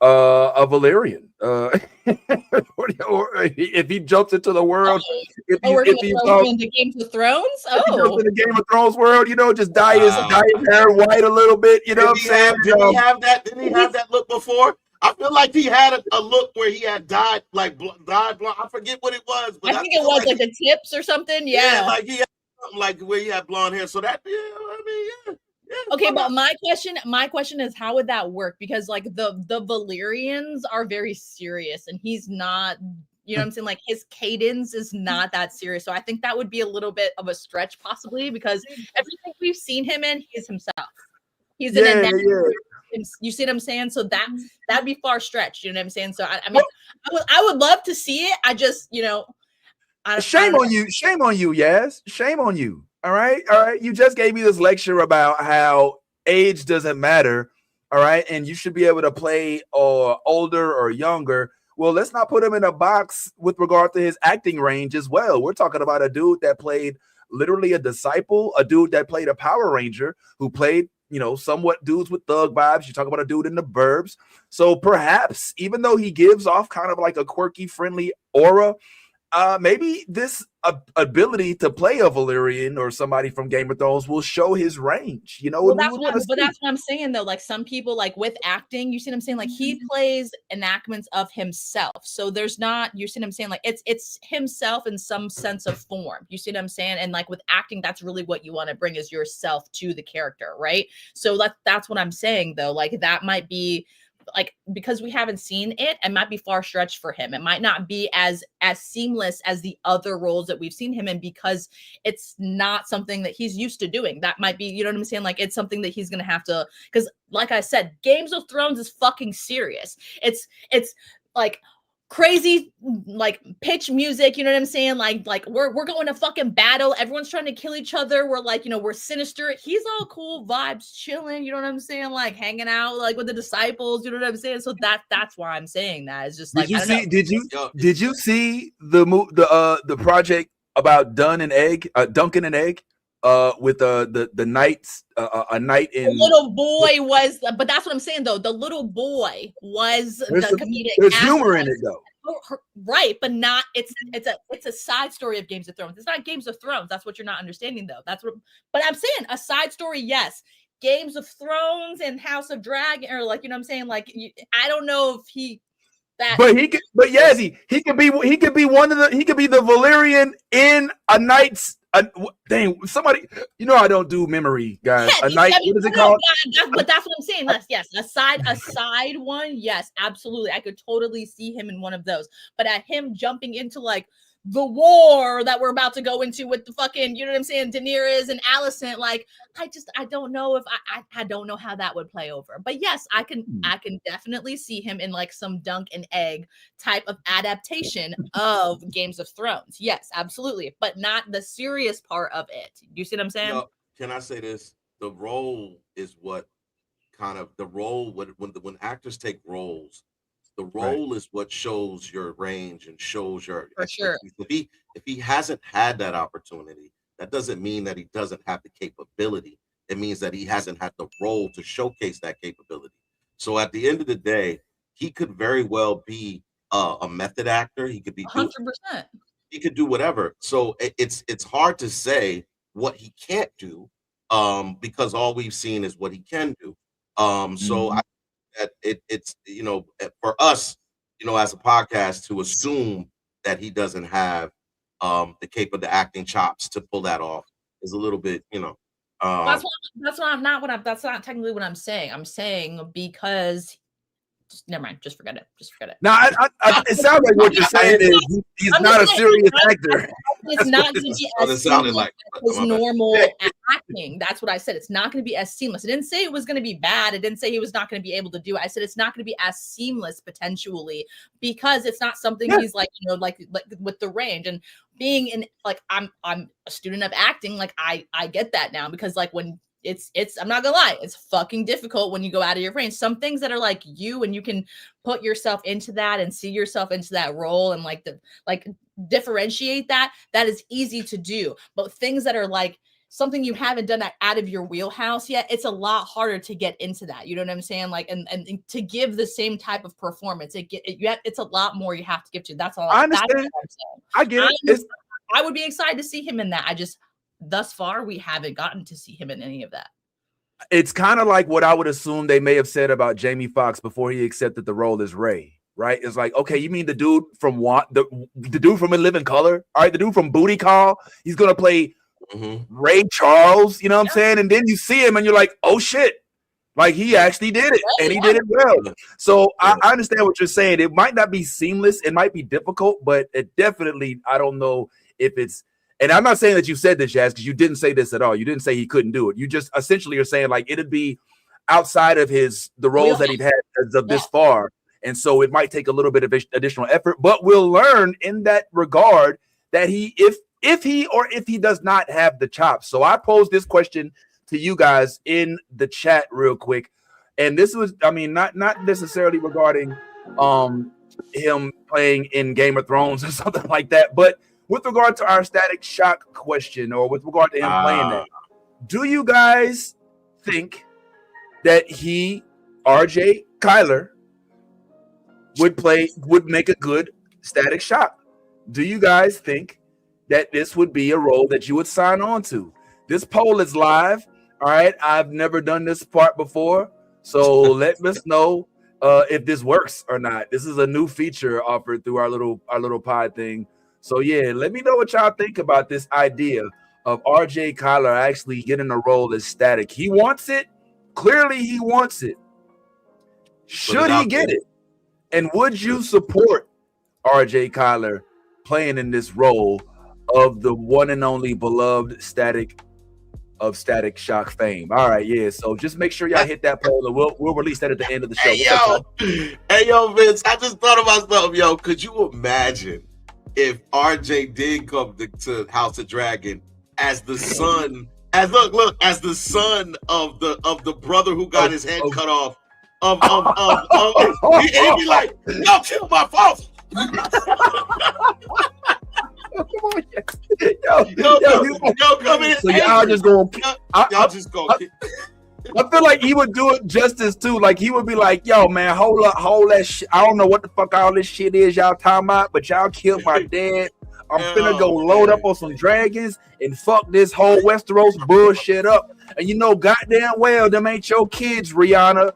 a Valerian, or if he jumps into the world, if he's into Game of Thrones, if he jumps in the Game of Thrones world, just dye his hair white a little bit. You know what I'm saying? Didn't he have that look before? I feel like he had a look where he had dyed blonde. I forget what it was, but I think it was like the tips or something. Yeah, like he had something like where he had blonde hair. So that, okay, but my question is, how would that work? Because like the Valyrians are very serious, and he's not. You know what I'm saying? Like his cadence is not that serious. So I think that would be a little bit of a stretch, possibly, because everything we've seen him in, he's himself. He's an him. You see what I'm saying? So that'd be far stretched. You know what I'm saying? So I mean, I would love to see it. I just, shame on you, Yaz. Shame on you. All right. You just gave me this lecture about how age doesn't matter. All right, and you should be able to play older or younger. Well, let's not put him in a box with regard to his acting range as well. We're talking about a dude that played literally a disciple, a dude that played a Power Ranger, who played, somewhat dudes with thug vibes. You talk about a dude in the burbs. So perhaps, even though he gives off kind of like a quirky, friendly aura, maybe this ability to play a Valyrian or somebody from Game of Thrones will show his range, Well, that's what I'm saying though. Like some people, like with acting, you see what I'm saying? Like he plays enactments of himself. So there's not, you see what I'm saying? Like it's himself in some sense of form. You see what I'm saying? And like with acting, that's really what you want to bring is yourself to the character, right? So that's what I'm saying though. Like that might be like, because we haven't seen it might be far stretched for him. It might not be as seamless as the other roles that we've seen him in, because it's not something that he's used to doing. That might be, you know what I'm saying? Like it's something that he's going to have to, because like I said, Games of Thrones is fucking serious. It's like crazy, like pitch music, you know what I'm saying? Like we're going to fucking battle, everyone's trying to kill each other, we're like, we're sinister. He's all cool vibes, chilling, you know what I'm saying? Like hanging out like with the disciples, you know what I'm saying? So that's why I'm saying that. It's just like, did you see the project about Duncan and Egg with the knights, a knight in. The little boy was, but that's what I'm saying though. The little boy was the comedic. There's humor in it though, right? But not. It's a side story of Games of Thrones. It's not Games of Thrones. That's what you're not understanding though. That's what. But I'm saying a side story, yes. Games of Thrones and House of Dragon, or like, you know what I'm saying? Like I don't know if he. But Yazzie, he could be the Valyrian in a knight's. Dang, somebody, I don't do memory, guys. A knight, what is it called? But that's what I'm saying. Yes, a side one. Yes, absolutely. I could totally see him in one of those. But at him jumping into like the war that we're about to go into with the fucking, you know what I'm saying, Daenerys and Alicent, like I don't know if I don't know how that would play over. But yes, I can definitely see him in like some Dunk and Egg type of adaptation of Games of Thrones. Yes, absolutely, but not the serious part of it. You see what I'm saying? Can I say this? The role is what kind of when actors take roles. The role is what shows your range and shows your expertise. If he hasn't had that opportunity, that doesn't mean that he doesn't have the capability. It means that he hasn't had the role to showcase that capability. So at the end of the day, he could very well be a method actor. He could be 100%. He could do whatever. So it's hard to say what he can't do, because all we've seen is what he can do. So I. That it's for us, as a podcast, to assume that he doesn't have the acting chops to pull that off is a little bit, that's not technically what I'm saying. I'm saying because never mind, just forget it. No, it sounds like what you're saying is he's not a serious actor. It's not going to be as seamless as normal acting. That's what I said. It's not going to be as seamless. I didn't say it was going to be bad. I didn't say he was not going to be able to do it. I said it's not going to be as seamless potentially because it's not something he's like, like with the range and being in like I'm a student of acting. Like I get that now because like when it's I'm not gonna lie, it's fucking difficult when you go out of your range. Some things that are like you and you can put yourself into that and see yourself into that role and like differentiate that is easy to do. But things that are like something you haven't done that out of your wheelhouse yet, it's a lot harder to get into that. You know what I'm saying? Like and to give the same type of performance, it's a lot more you have to give to. That's all. I understand. That's what I'm saying. I get it. I would be excited to see him in that. Thus far, we haven't gotten to see him in any of that. It's kind of like what I would assume they may have said about Jamie Foxx before he accepted the role as Ray, right? It's like, okay, you mean the dude from the dude from In Living Color? All right, the dude from Booty Call, he's going to play Ray Charles, you know what I'm saying? And then you see him and you're like, oh shit, like he actually did it and he did it well. So I understand what you're saying. It might not be seamless. It might be difficult, but it definitely, I don't know if it's, and I'm not saying that you said this, Yaz, because you didn't say this at all. You didn't say he couldn't do it. You just essentially are saying like it'd be outside of the roles that he's had as of this far. And so it might take a little bit of additional effort, but we'll learn in that regard that if he does not have the chops. So I posed this question to you guys in the chat real quick. And this was, I mean, not necessarily regarding him playing in Game of Thrones or something like that, but with regard to our Static Shock question, or with regard to him playing that, do you guys think that RJ Cyler, would make a good Static Shock? Do you guys think that this would be a role that you would sign on to? This poll is live. All right, I've never done this part before, so let us know if this works or not. This is a new feature offered through our little pod thing. So yeah, let me know what y'all think about this idea of RJ Cyler actually getting a role as Static. He wants it. Clearly, he wants it. Should he get it? And would you support RJ Cyler playing in this role of the one and only beloved Static of Static Shock fame? All right, yeah. So just make sure y'all hit that poll, and we'll release that at the end of the show. Hey yo, Vince, I just thought about something, yo. Could you imagine if RJ did come to House of Dragon as the son, as the son of the brother who got his head cut off? He'd be like, "Y'all killed my father." Come on, yo, come in. So y'all just go. Y'all just go. I feel like he would do it justice too. Like he would be like, "Yo, man, hold that shit. I don't know what the fuck all this shit is y'all talking about, but y'all killed my dad. I'm finna go load up on some dragons and fuck this whole Westeros bullshit up. And you know, goddamn well, them ain't your kids, Rihanna.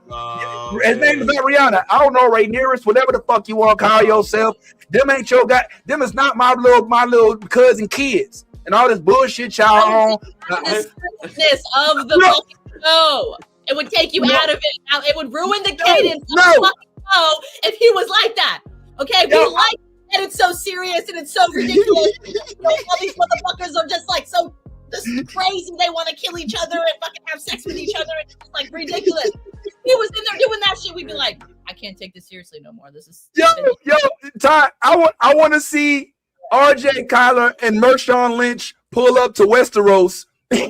His name is not Rihanna. I don't know, Rhaenyra, whatever the fuck you want to call yourself. Them ain't your guy. Them is not my little cousin kids. And all this bullshit y'all on. The strictness of the fucking show. It would take you out of it. It would ruin the cadence of the fucking show if he was like that. Okay, we like and it's so serious and it's so ridiculous. All these motherfuckers are just like so just crazy. They want to kill each other and fucking have sex with each other. It's just like ridiculous. If he was in there doing that shit, we'd be like, I can't take this seriously no more. This is Ty, I want to see RJ Cyler and Marshawn Lynch pull up to Westeros. Hey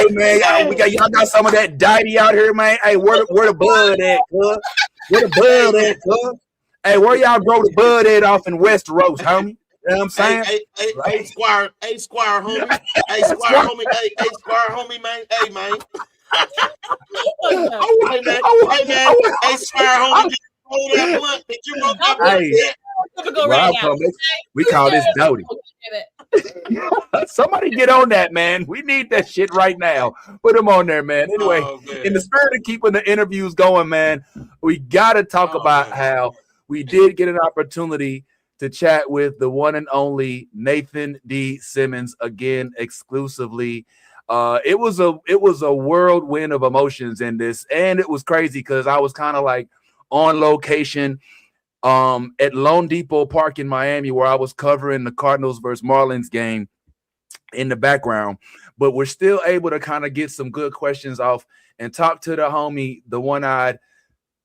man, y'all got some of that deity out here, man. Hey, where the blood at, cuz? Where the blood at, cuz? Hey, where y'all grow the blood at off in Westeros, homie? You know what I'm saying? Hey, Squire, homie. Hey, Squire, homie. Hey, Squire, homie, man. Hey, man. Hey, Squire, homie. Hold that blunt. Did you roll that blunt? We call this Doty. Somebody get on that, man. We need that shit right now. Put them on there, man. Anyway, in the spirit of keeping the interviews going, man, we got to talk about how we did get an opportunity to chat with the one and only Nathan D. Simmons again exclusively. It was a whirlwind of emotions in this, and it was crazy because I was kind of like on location at Lone Depot Park in Miami, where I was covering the Cardinals versus Marlins game in the background. But we're still able to kind of get some good questions off and talk to the homie, the one-eyed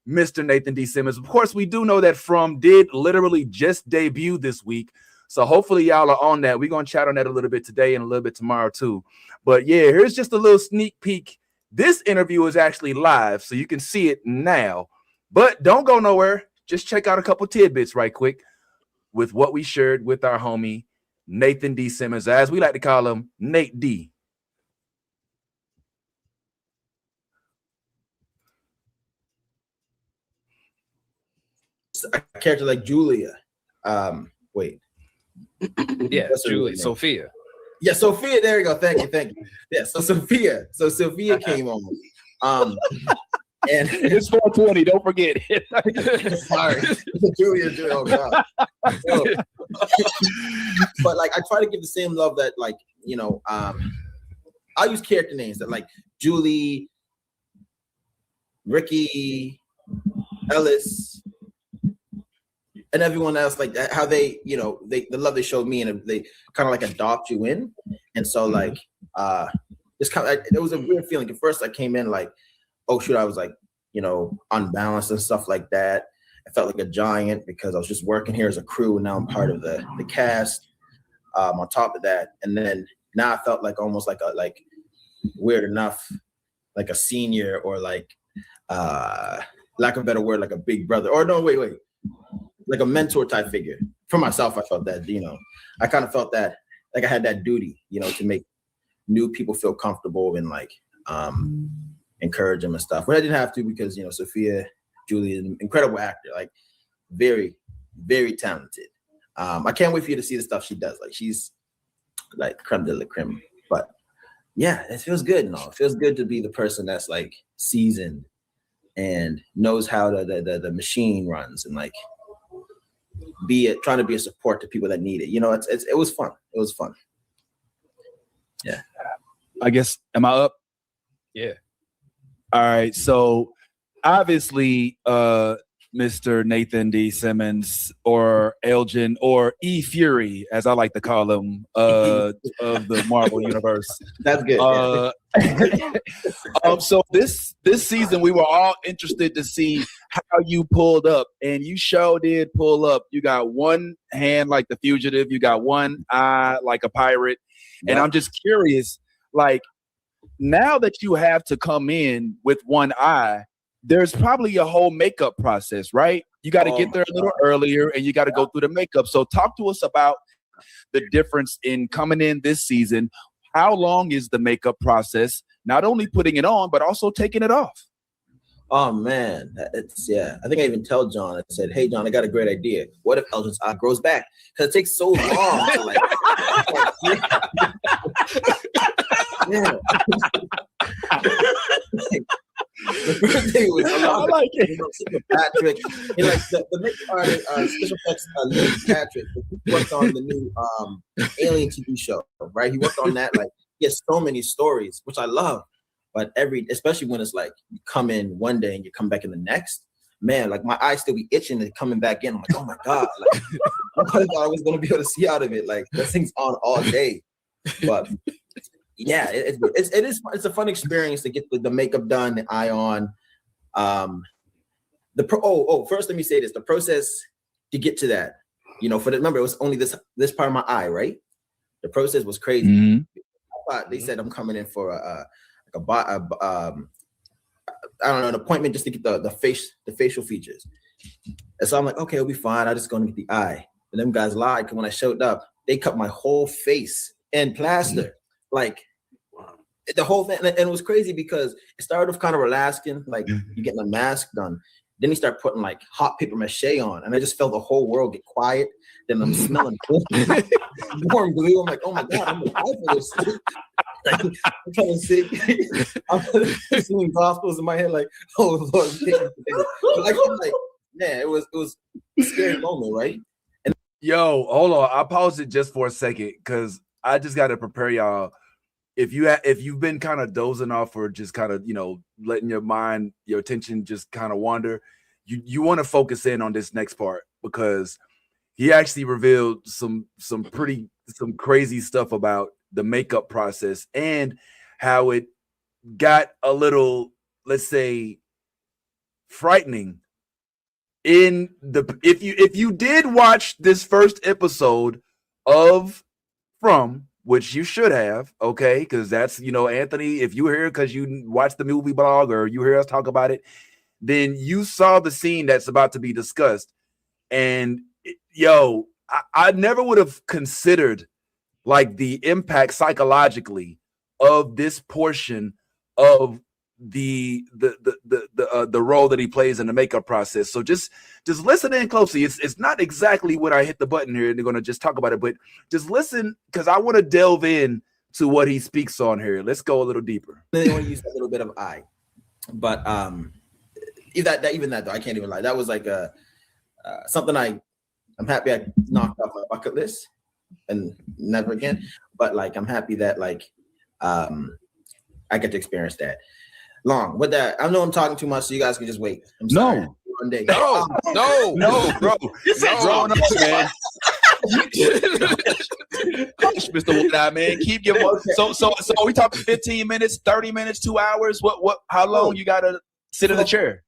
Mr. Nathan D. Simmons. Of course, we do know that From did literally just debut this week. So hopefully y'all are on that. We're going to chat on that a little bit today and a little bit tomorrow too. But yeah, here's just a little sneak peek. This interview is actually live, so you can see it now. But don't go nowhere. Just check out a couple tidbits right quick with what we shared with our homie, Nathan D. Simmons, as we like to call him, Nate D. A character like Julia. Wait. Yeah, Julia. Sophia. Yeah, Sophia. There you go. Thank you. Yeah, so Sophia. So Sophia came on. And it's 420. Don't forget it. Sorry, Julia. Oh God. But like, I try to give the same love that, like, you know, I'll use character names that like Julie, Ricky, Ellis, and everyone else, like that, how they, you know, the love they showed me, and they kind of like adopt you in. And so like it was a weird feeling. At first I came in like, oh shoot, I was like, unbalanced and stuff like that. I felt like a giant because I was just working here as a crew, and now I'm part of the cast. On top of that, and then now I felt like almost like weird enough, like a senior, or like lack of a better word, like a big brother, or no, wait, like a mentor type figure. For myself, I felt that, I kind of felt that like I had that duty, to make new people feel comfortable and like encourage them and stuff. But I didn't have to because Sophia, Julie, is an incredible actor, like very, very talented. I can't wait for you to see the stuff she does. Like she's like creme de la creme. But yeah, it feels good. It feels good to be the person that's like seasoned and knows how the machine runs, and like trying to be a support to people that need it. It was fun. It was fun. Yeah. I guess, am I up? Yeah. All right. So obviously, Mr. Nathan D. Simmons, or Elgin, or E. Fury, as I like to call him, of the Marvel universe. That's good. So this season, we were all interested to see how you pulled up, and you sure did pull up. You got one hand like the fugitive, you got one eye like a pirate, and I'm just curious, like now that you have to come in with one eye, there's probably a whole makeup process, right? You got to get there a little earlier, and you got to go through the makeup. So talk to us about the difference in coming in this season. How long is the makeup process? Not only putting it on, but also taking it off. Oh man, I think I even tell John. I said, "Hey John, I got a great idea. What if Elgin's eye grows back? Because it takes so long to like." Yeah. The first thing was I like it. Patrick, and like the makeup artist, special effects lead Patrick, who worked on the new Alien TV show, right? He worked on that. Like, he has so many stories, which I love. But especially when it's like you come in one day and you come back in the next, man, like my eyes still be itching and coming back in. I'm like, oh my god, like I thought I was gonna be able to see out of it. Like that thing's on all day, but. Yeah, it's a fun experience to get the makeup done, the eye on. First let me say this: the process to get to that, remember it was only this part of my eye, right? The process was crazy. Mm-hmm. I thought they said I'm coming in for an appointment just to get the facial features, and so I'm like, okay, it'll be fine. I just gonna get the eye. And them guys lied, because when I showed up, they cut my whole face in plaster. Mm-hmm. Like the whole thing, and it was crazy because it started off kind of relaxing, like you getting a mask done. Then he started putting like hot paper mache on, and I just felt the whole world get quiet. Then I'm smelling warm glue. I'm like, oh my god, I'm gonna die for this. Like, I'm trying to see. I'm singing gospels in my head, like, oh Lord. Like, yeah, it was a scary moment, right? And hold on, I paused it just for a second because I just got to prepare y'all. If you've been kind of dozing off, or just kind of letting your attention just kind of wander, you want to focus in on this next part, because he actually revealed some crazy stuff about the makeup process and how it got a little, let's say, frightening. If you did watch this first episode of From, which you should have, okay, because that's, Anthony, if you hear because you watch the movie blog or you hear us talk about it, then you saw the scene that's about to be discussed. And I never would have considered like the impact psychologically of this portion of the role that he plays in the makeup process. So just listen in closely. It's not exactly what I hit the button here and they're going to just talk about it, but just listen, because I want to delve in to what he speaks on here. Let's go a little deeper. They want to use a little bit of eye, but even that though, I can't even lie. That was like something I'm happy I knocked off my bucket list and never again. But like I'm happy that I get to experience that. Long with that, I know I'm talking too much, so you guys can just wait. I'm sorry. No, one day. No, bro. You said no, man. Mr. Wood-Eye, man. Keep your so are we talking 15 minutes, 30 minutes, 2 hours? How long you gotta sit in the chair?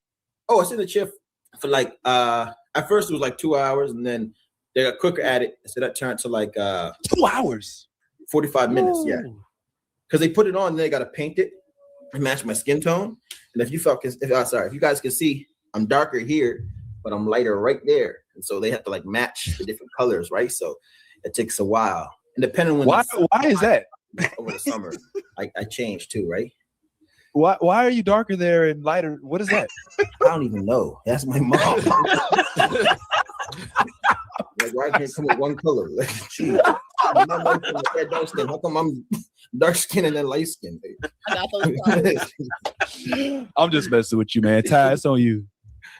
Oh, I sit in the chair for like at first it was like 2 hours, and then they got quicker at it, so that turned to like 2 hours. 45 minutes, yeah. Because they put it on, and they gotta paint it and match my skin tone. And if you guys can see, I'm darker here, but I'm lighter right there. And so they have to like match the different colors, right? So it takes a while. And depending on why is that? Over the summer, I change too, right? Why are you darker there and lighter? What is that? I don't even know. That's my mom. Like, why can't come with one color? Like, geez. How come I'm dark skin and then light skin? I'm just messing with you, man. Ty, it's on you.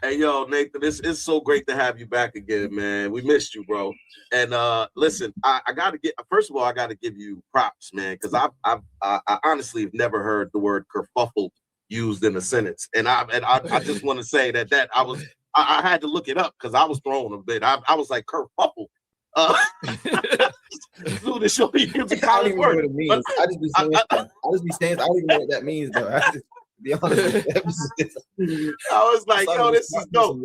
Hey, yo, Nathan, it's so great to have you back again, man. We missed you, bro. And listen, I gotta first of all, I gotta give you props, man, because I honestly have never heard the word kerfuffle used in a sentence. And I just want to say that I had to look it up because I was thrown a bit. I was like, kerfuffle. So to show you it's a college word. What it means. I just be saying I don't even know what that means, though. Be honest. I was like, yo, this is dope.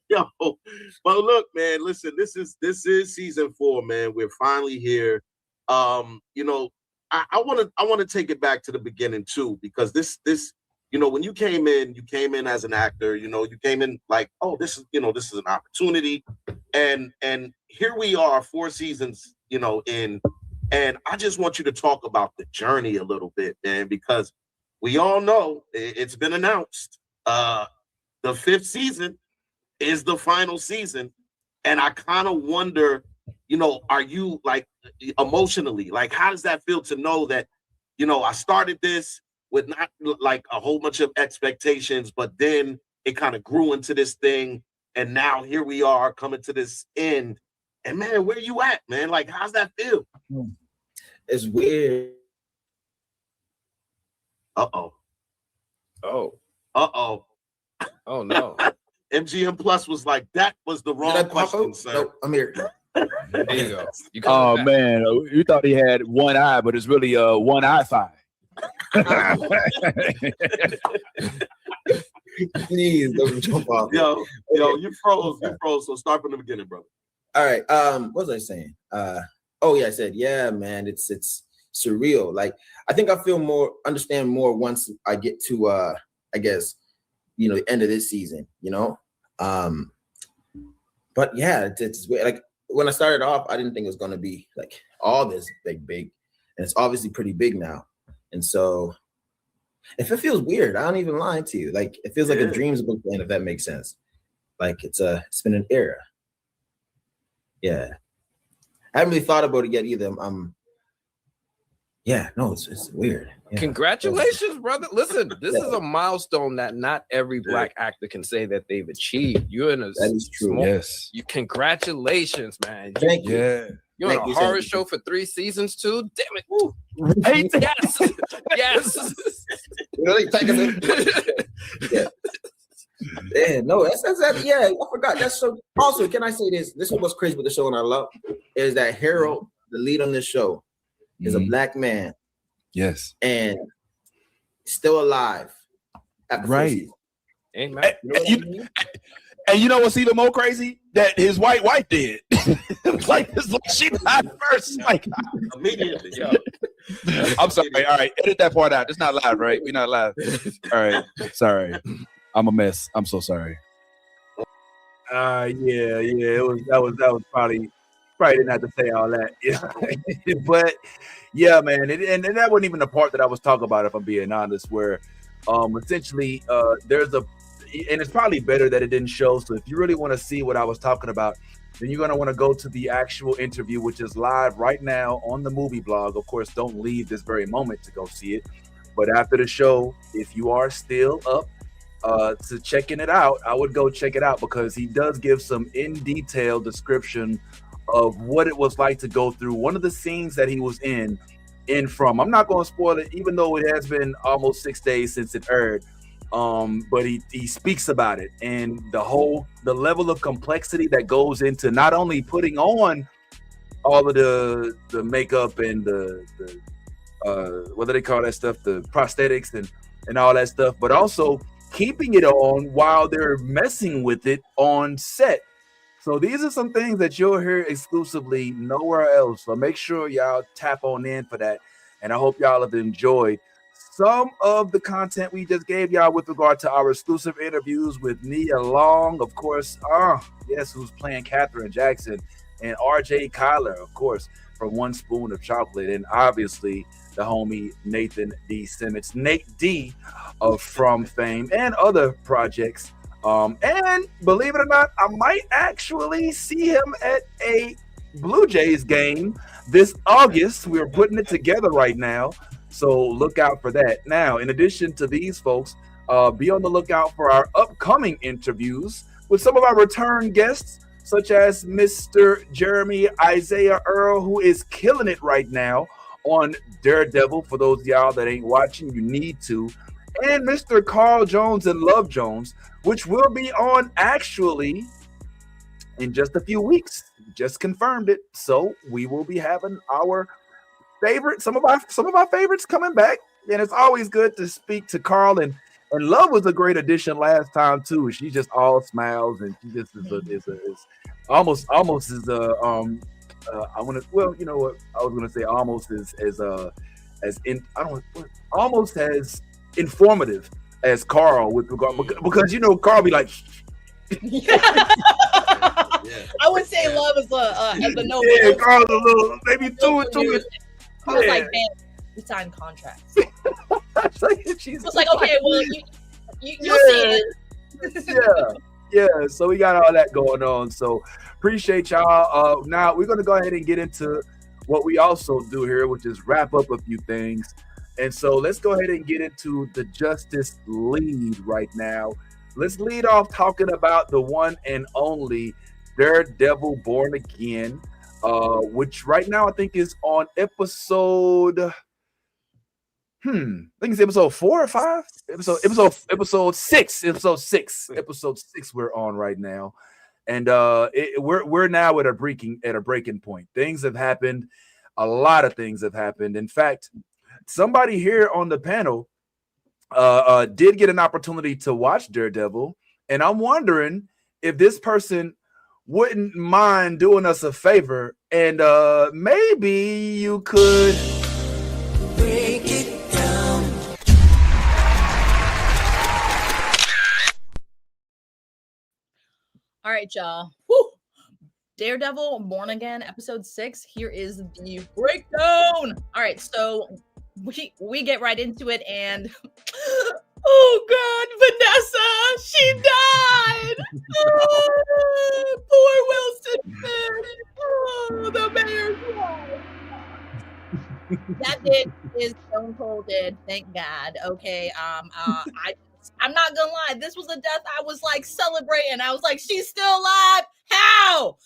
Yo, but look, man, listen, this is season 4, man. We're finally here. You know, I want to take it back to the beginning too, because this, you know, when you came in as an actor, you know, you came in like, oh, this is an opportunity, and here we are 4 seasons, you know, in. And I just want you to talk about the journey a little bit, man, because we all know it's been announced. The 5th season is the final season. And I kind of wonder, you know, are you like emotionally, like, how does that feel to know that, you know, I started this with not like a whole bunch of expectations, but then it kind of grew into this thing. And now here we are coming to this end. And man, where you at, man? Like, how's that feel? It's weird. Uh-oh. Oh. Uh-oh. Oh, no. MGM Plus was like, that was the wrong question, sir. No, I'm here. There you go. Oh, man. You thought he had one eye, but it's really one eye five. Please don't jump off. Yo, you froze. You froze. So start from the beginning, brother. All right. What was I saying? Oh yeah, I said, yeah, man, it's surreal. Like, I think I understand more once I get to I guess, you know, the end of this season, you know. But yeah, it's like when I started off, I didn't think it was gonna be like all this big, and it's obviously pretty big now. And so if it feels weird, I don't even lie to you. Like, it feels like a dream's book end, if that makes sense. Like it's been an era. Yeah. I haven't really thought about it yet either. It's weird. Yeah. Congratulations, brother. Listen, this is a milestone that not every Black actor can say that they've achieved. You're in a that is true. Yes. Congratulations, man. Thank you. Yeah. You're on a horror show for 3 seasons too. Damn it. Woo. Right? Yes. Yes. Really? Yeah. Yeah, no, that's yeah, I forgot. That's so. Also, can I say this? This is what's crazy with the show, and I love is that Harold, the lead on this show, is a Black man. Yes, and still alive. Right. Amen. And you know what's even more crazy? That his white wife did. like she died first. Like immediately. I'm sorry. All right, edit that part out. It's not live, right? We're not live. All right. Sorry. I'm a mess. I'm so sorry. Yeah. That was probably didn't have to say all that. Yeah. But yeah, man. And that wasn't even the part that I was talking about, if I'm being honest, where essentially there's and it's probably better that it didn't show. So if you really want to see what I was talking about, then you're going to want to go to the actual interview, which is live right now on the movie blog. Of course, don't leave this very moment to go see it. But after the show, if you are still up to checking it out, I would go check it out, because he does give some in detail description of what it was like to go through one of the scenes that he was in from. I'm not going to spoil it, even though it has been almost 6 days since it aired. But he speaks about it and the level of complexity that goes into not only putting on all of the makeup and the what do they call that stuff, the prosthetics and all that stuff, but also keeping it on while they're messing with it on set. So these are some things that you'll hear exclusively nowhere else. So make sure y'all tap on in for that. And I hope y'all have enjoyed some of the content we just gave y'all with regard to our exclusive interviews with Nia Long, of course. Yes, who's playing Katherine Jackson, and RJ Cyler, of course, from One Spoon of Chocolate, and obviously the homie Nathan D Simmons, Nate D, from fame and other projects. And believe it or not, I might actually see him at a Blue Jays game this August. We're putting it together right now, so look out for that. Now, in addition to these folks, be on the lookout for our upcoming interviews with some of our return guests, such as Mr. Jeremy Isaiah Earl, who is killing it right now on Daredevil. For those of y'all that ain't watching, you need to. And Mr. Carl Jones and Love Jones, which will be on actually in just a few weeks. Just confirmed it. So we will be having our favorite, some of our favorites coming back. And it's always good to speak to Carl, and Love was a great addition last time too. She just all smiles, and she just is almost as I want to, well, you know what I was going to say, almost almost as informative as Carl with regard, because Carl be like I would say Love is a no. Yeah, Carl's a little maybe too. Carl's like, man, we signed contracts. She's like, okay, well, you'll see it. Yeah. So we got all that going on. So appreciate y'all. Now we're gonna go ahead and get into what we also do here, which is wrap up a few things. And so let's go ahead and get into the Justice League right now. Let's lead off talking about the one and only Daredevil Born Again, which right now I think is on episode I think it's episode 4 or 5. Episode 6. Episode 6 we're on right now. And we're now at a breaking point. Things have happened. A lot of things have happened. In fact, somebody here on the panel did get an opportunity to watch Daredevil, and I'm wondering if this person wouldn't mind doing us a favor, and maybe you could break it down. All right, y'all. Woo! Daredevil Born Again, episode 6. Here is the breakdown. All right, so we get right into it, and oh God, Vanessa, she died. Oh, poor Wilson. Oh, the mayor's wife. That bitch is stone cold dead. Thank God. Okay. I'm not gonna lie. This was a death I was like celebrating. I was like, she's still alive. How?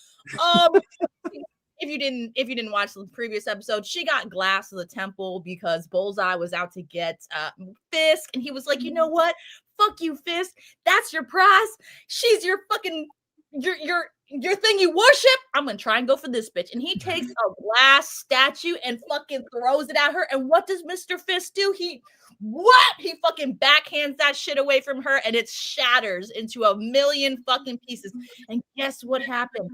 If you didn't watch the previous episode, she got glass to the temple because Bullseye was out to get Fisk, and he was like, you know what? Fuck you, Fisk. That's your prize. She's your fucking your thing you worship. I'm gonna try and go for this bitch. And he takes a glass statue and fucking throws it at her. And what does Mr. Fisk do? He fucking backhands that shit away from her, and it shatters into a million fucking pieces. And guess what happened?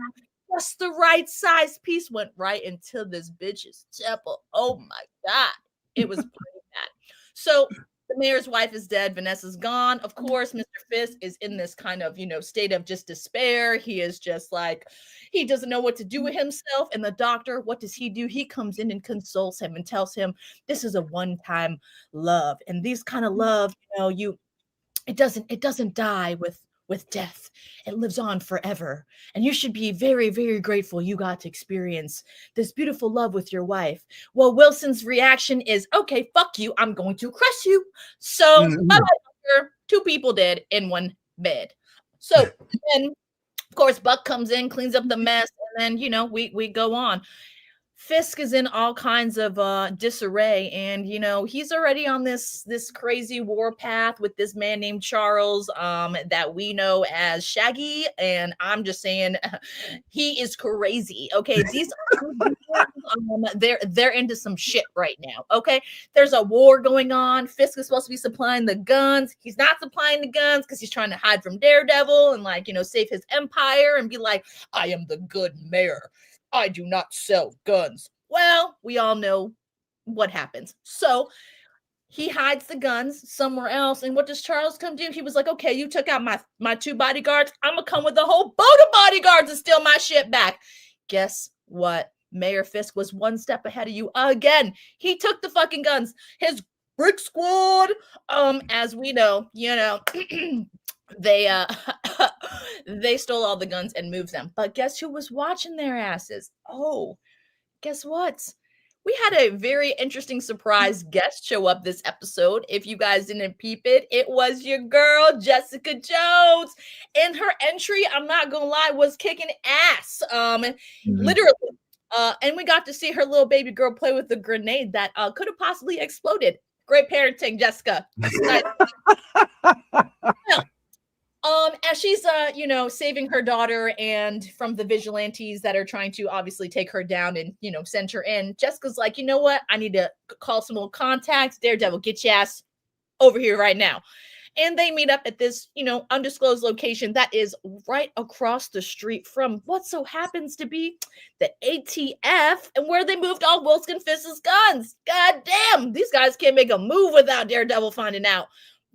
Just the right size piece went right into this bitch's temple. Oh my God. It was pretty bad. So the mayor's wife is dead. Vanessa's gone. Of course, Mr. Fisk is in this kind of, state of just despair. He is just like, he doesn't know what to do with himself. And the doctor, what does he do? He comes in and consults him and tells him this is a one-time love. And these kind of love, it doesn't die with death. It lives on forever. And you should be very, very grateful you got to experience this beautiful love with your wife. Well, Wilson's reaction is, okay, fuck you. I'm going to crush you. So two people dead in one bed. So then, of course, Buck comes in, cleans up the mess, and then, we go on. Fisk is in all kinds of disarray, and he's already on this crazy war path with this man named Charles that we know as Shaggy, and I'm just saying he is crazy. Okay, these they're into some shit right now. Okay, there's a war going on. Fisk is supposed to be supplying the guns. He's not supplying the guns because he's trying to hide from Daredevil and save his empire and be like, I am the good mayor. I do not sell guns. Well, we all know what happens. So he hides the guns somewhere else. And what does Charles come do? He was like, okay, you took out my 2 bodyguards. I'm going to come with a whole boat of bodyguards and steal my shit back. Guess what? Mayor Fisk was 1 step ahead of you again. He took the fucking guns. His brick squad, as we know, they they stole all the guns and moved them. But guess who was watching their asses? Oh, guess what? We had a very interesting surprise guest show up this episode. If you guys didn't peep it, it was your girl, Jessica Jones. And her entry, I'm not gonna lie, was kicking ass. Literally. And we got to see her little baby girl play with the grenade that could have possibly exploded. Great parenting, Jessica. As she's saving her daughter and from the vigilantes that are trying to obviously take her down and send her in, Jessica's like, you know what? I need to call some old contacts. Daredevil, get your ass over here right now. And they meet up at this, undisclosed location that is right across the street from what so happens to be the ATF and where they moved all Wilson Fisk's guns. God damn, these guys can't make a move without Daredevil finding out.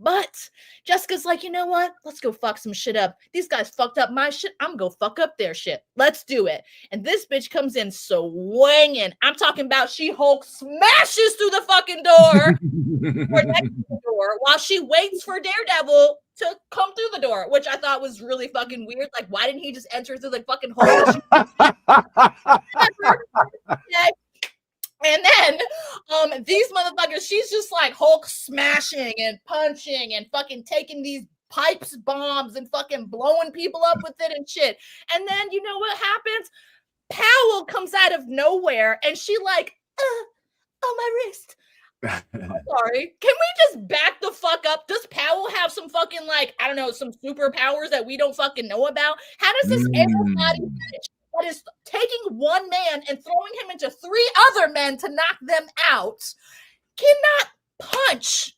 But Jessica's like, you know what? Let's go fuck some shit up. These guys fucked up my shit. I'm gonna fuck up their shit. Let's do it. And this bitch comes in swinging. I'm talking about she Hulk smashes through the fucking door or next to the door while she waits for Daredevil to come through the door, which I thought was really fucking weird. Like, why didn't he just enter through the fucking hole? And then these motherfuckers, she's just like Hulk smashing and punching and fucking taking these pipes bombs and fucking blowing people up with it and shit. And then you know what happens? Powell comes out of nowhere and she like, oh, my wrist. I'm sorry. Can we just back the fuck up? Does Powell have some fucking some superpowers that we don't fucking know about? How does this able-bodied bitch that is taking one man and throwing him into 3 other men to knock them out cannot punch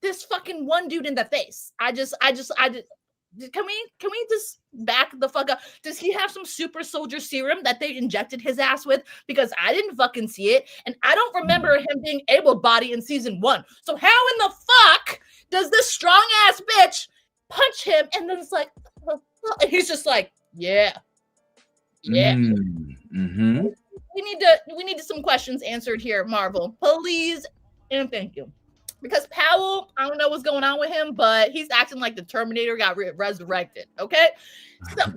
this fucking one dude in the face? Can we just back the fuck up? Does he have some super soldier serum that they injected his ass with? Because I didn't fucking see it, and I don't remember him being able-bodied in season 1. So how in the fuck does this strong ass bitch punch him? And then it's like, and he's just like, yeah. Mm-hmm. We need some questions answered here, Marvel, please and thank you. Because Powell, I don't know what's going on with him, but he's acting like the Terminator got resurrected. Okay, so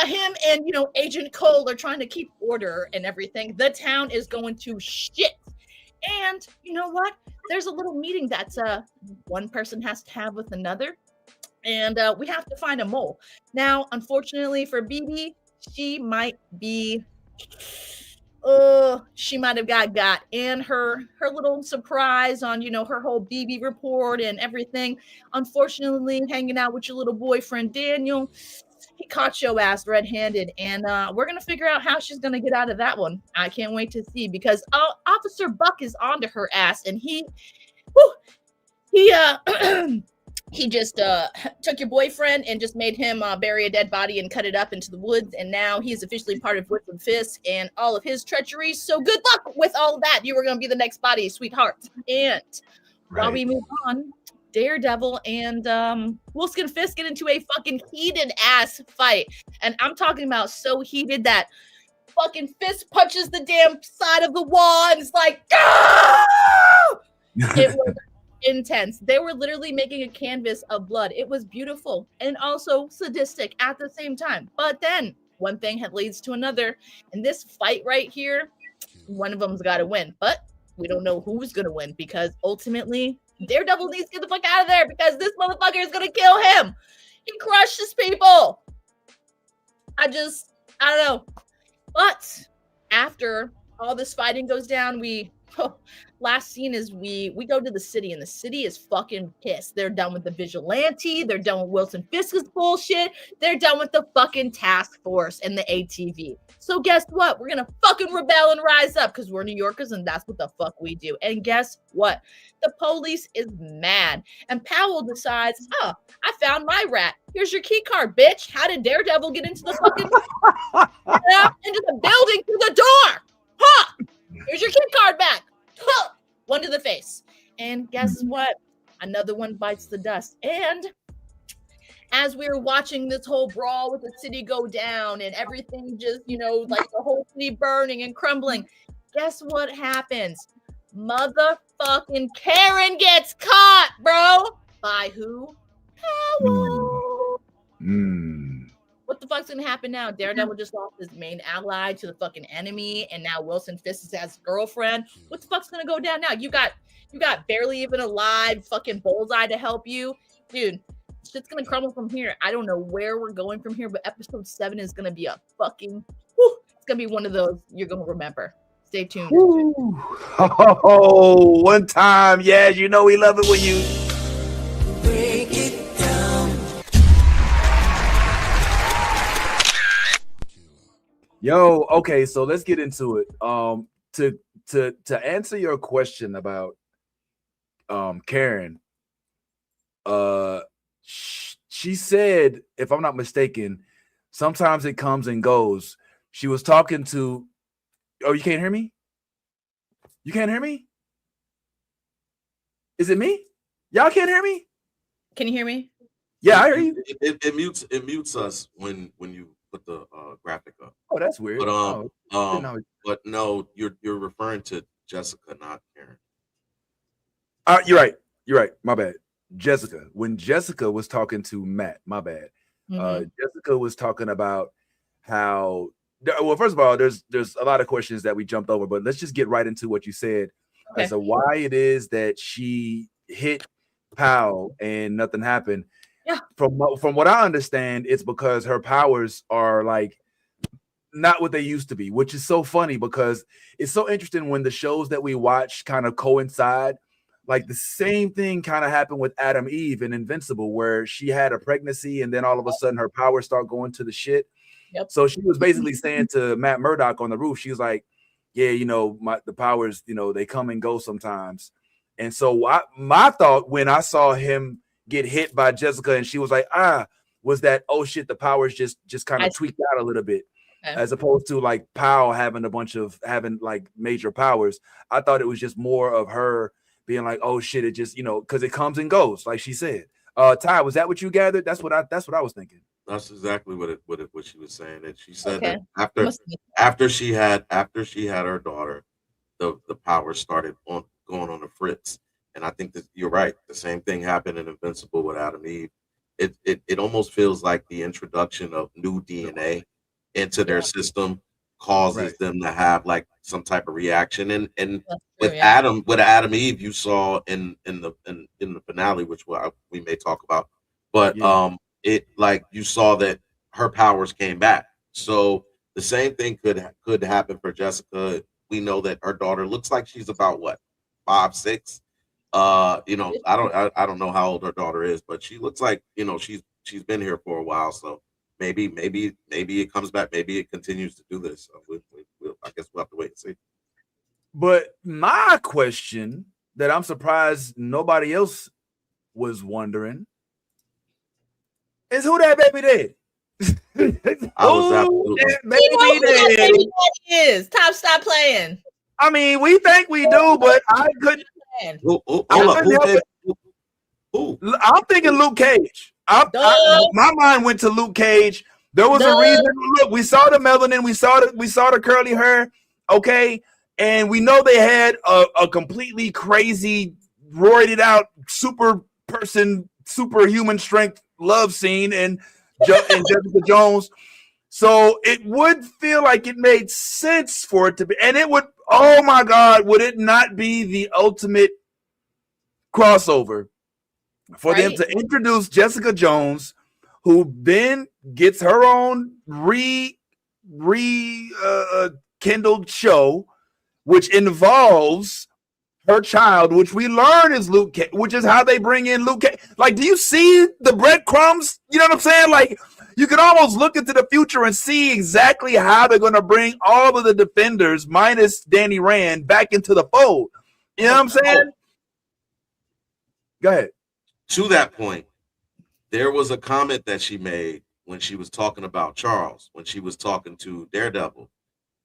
him and Agent Cole are trying to keep order and everything. The town is going to shit, and you know what? There's a little meeting that one person has to have with another, and we have to find a mole. Now, unfortunately for BB, she might have got and her little surprise on her whole BB report and everything. Unfortunately, hanging out with your little boyfriend Daniel, he caught your ass red-handed, and we're gonna figure out how she's gonna get out of that one. I can't wait to see, because Officer Buck is onto her ass, and he he just took your boyfriend and just made him bury a dead body and cut it up into the woods. And now he's officially part of Woodland Fisk and all of his treachery. So good luck with all of that. You were going to be the next body, sweetheart. And while we move on, Daredevil and Wilson Fisk get into a fucking heated ass fight. And I'm talking about so heated that fucking Fisk punches the damn side of the wall and it's like, ah! It was intense. They were literally making a canvas of blood. It was beautiful and also sadistic at the same time. But then one thing leads to another, and this fight right here, one of them's got to win. But we don't know who's gonna win, because ultimately Daredevil needs to get the fuck out of there, because this motherfucker is gonna kill him. He crushes people. I don't know. But after all this fighting goes down. Last scene is we go to the city, and the city is fucking pissed. They're done with the vigilante. They're done with Wilson Fisk's bullshit. They're done with the fucking task force and the ATV. So guess what? We're gonna fucking rebel and rise up because we're New Yorkers, and that's what the fuck we do. And guess what? The police is mad, and Powell decides, oh, I found my rat. Here's your key card, bitch. How did Daredevil get into the fucking into the building through the door? Huh? Here's your key card back. Huh! One to the face. And guess what? Another one bites the dust. And as we were watching this whole brawl with the city go down and everything just, like the whole city burning and crumbling, guess what happens? Motherfucking Karen gets caught, bro. By who? Powell. What the fuck's gonna happen now? Daredevil just lost his main ally to the fucking enemy, and now Wilson Fisk is his girlfriend. What the fuck's gonna go down now? You got barely even alive fucking Bullseye to help you, dude. Shit's gonna crumble from here. I don't know where we're going from here, but episode 7 is gonna be a fucking. It's gonna be one of those you're gonna remember. Stay tuned. Oh, one time, yeah, you know we love it when you break it down. Yo, okay, so let's get into it. To answer your question about Karen, she said, if I'm not mistaken, sometimes it comes and goes. She was talking to. Oh, you can't hear me? You can't hear me? Is it me? Y'all can't hear me? Can you hear me? Yeah, I hear you. It mutes us when you put the graphic up. Oh, that's weird. But no, you're referring to Jessica, not Karen. You're right. My bad. Jessica. When Jessica was talking to Matt, my bad. Jessica was talking about how. Well, first of all, there's a lot of questions that we jumped over, but let's just get right into what you said as to why it is that she hit Powell and nothing happened. Yeah. From what I understand, it's because her powers are like not what they used to be, which is so funny because it's so interesting when the shows that we watch kind of coincide. Like the same thing kind of happened with Adam Eve in Invincible, where she had a pregnancy and then all of a sudden her powers start going to the shit. Yep. So she was basically saying to Matt Murdock on the roof, she was like, yeah, the powers, they come and go sometimes. And so my thought when I saw him get hit by Jessica and she was like, was that, oh shit, the powers just kind of tweaked out a little bit, as opposed to like Powell having like major powers. I thought it was just more of her being like, oh shit, it just, because it comes and goes, like she said. Ty, was that what you gathered? That's what I was thinking. That's exactly what she was saying. And she said that after she had her daughter, the powers started going on the fritz. And I think that you're right. The same thing happened in Invincible with Adam Eve. It almost feels like the introduction of new DNA into their system causes them to have like some type of reaction. And with Adam Eve, you saw in the finale, which we may talk about, but it like you saw that her powers came back. So the same thing could happen for Jessica. We know that her daughter looks like she's about what, 5, 6. I don't know how old her daughter is, but she looks like she's been here for a while. So maybe it comes back. Maybe it continues to do this. So I guess we'll have to wait and see. But my question that I'm surprised nobody else was wondering is who that baby did. Baby daddy is. Stop playing. I mean, we think we do, but I couldn't. I'm thinking Luke Cage. My mind went to Luke Cage. There was a reason. Look, we saw the melanin, we saw the curly hair. Okay, and we know they had a completely crazy, roided out superhuman strength love scene and Jessica Jones. So it would feel like it made sense for it to be, and it would. Oh my God, would it not be the ultimate crossover for them to introduce Jessica Jones, who then gets her own kindled show which involves her child, which we learn is Luke Cage, which is how they bring in Luke Cage. Like, do you see the breadcrumbs? You know what I'm saying? Like, you can almost look into the future and see exactly how they're going to bring all of the Defenders, minus Danny Rand, back into the fold. You know what I'm saying? Go ahead. To that point, there was a comment that she made when she was talking about Charles, when she was talking to Daredevil.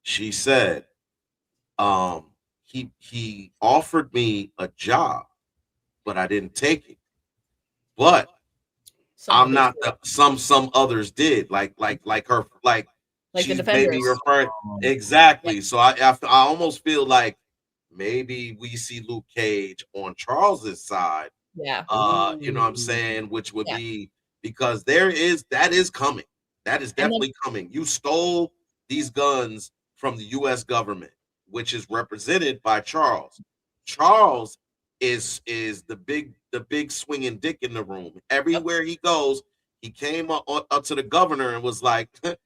She said, he offered me a job, but I didn't take it. But I'm not the some others did, like her, like she's the Defenders. maybe referring exactly. Yeah. So I almost feel like maybe we see Luke Cage on Charles's side. Yeah. You know what I'm saying? Which would be because that is coming. That is definitely coming. You stole these guns from the U.S. government, which is represented by Charles. Charles is the big swinging dick in the room. Everywhere he goes, he came up to the governor and was like, the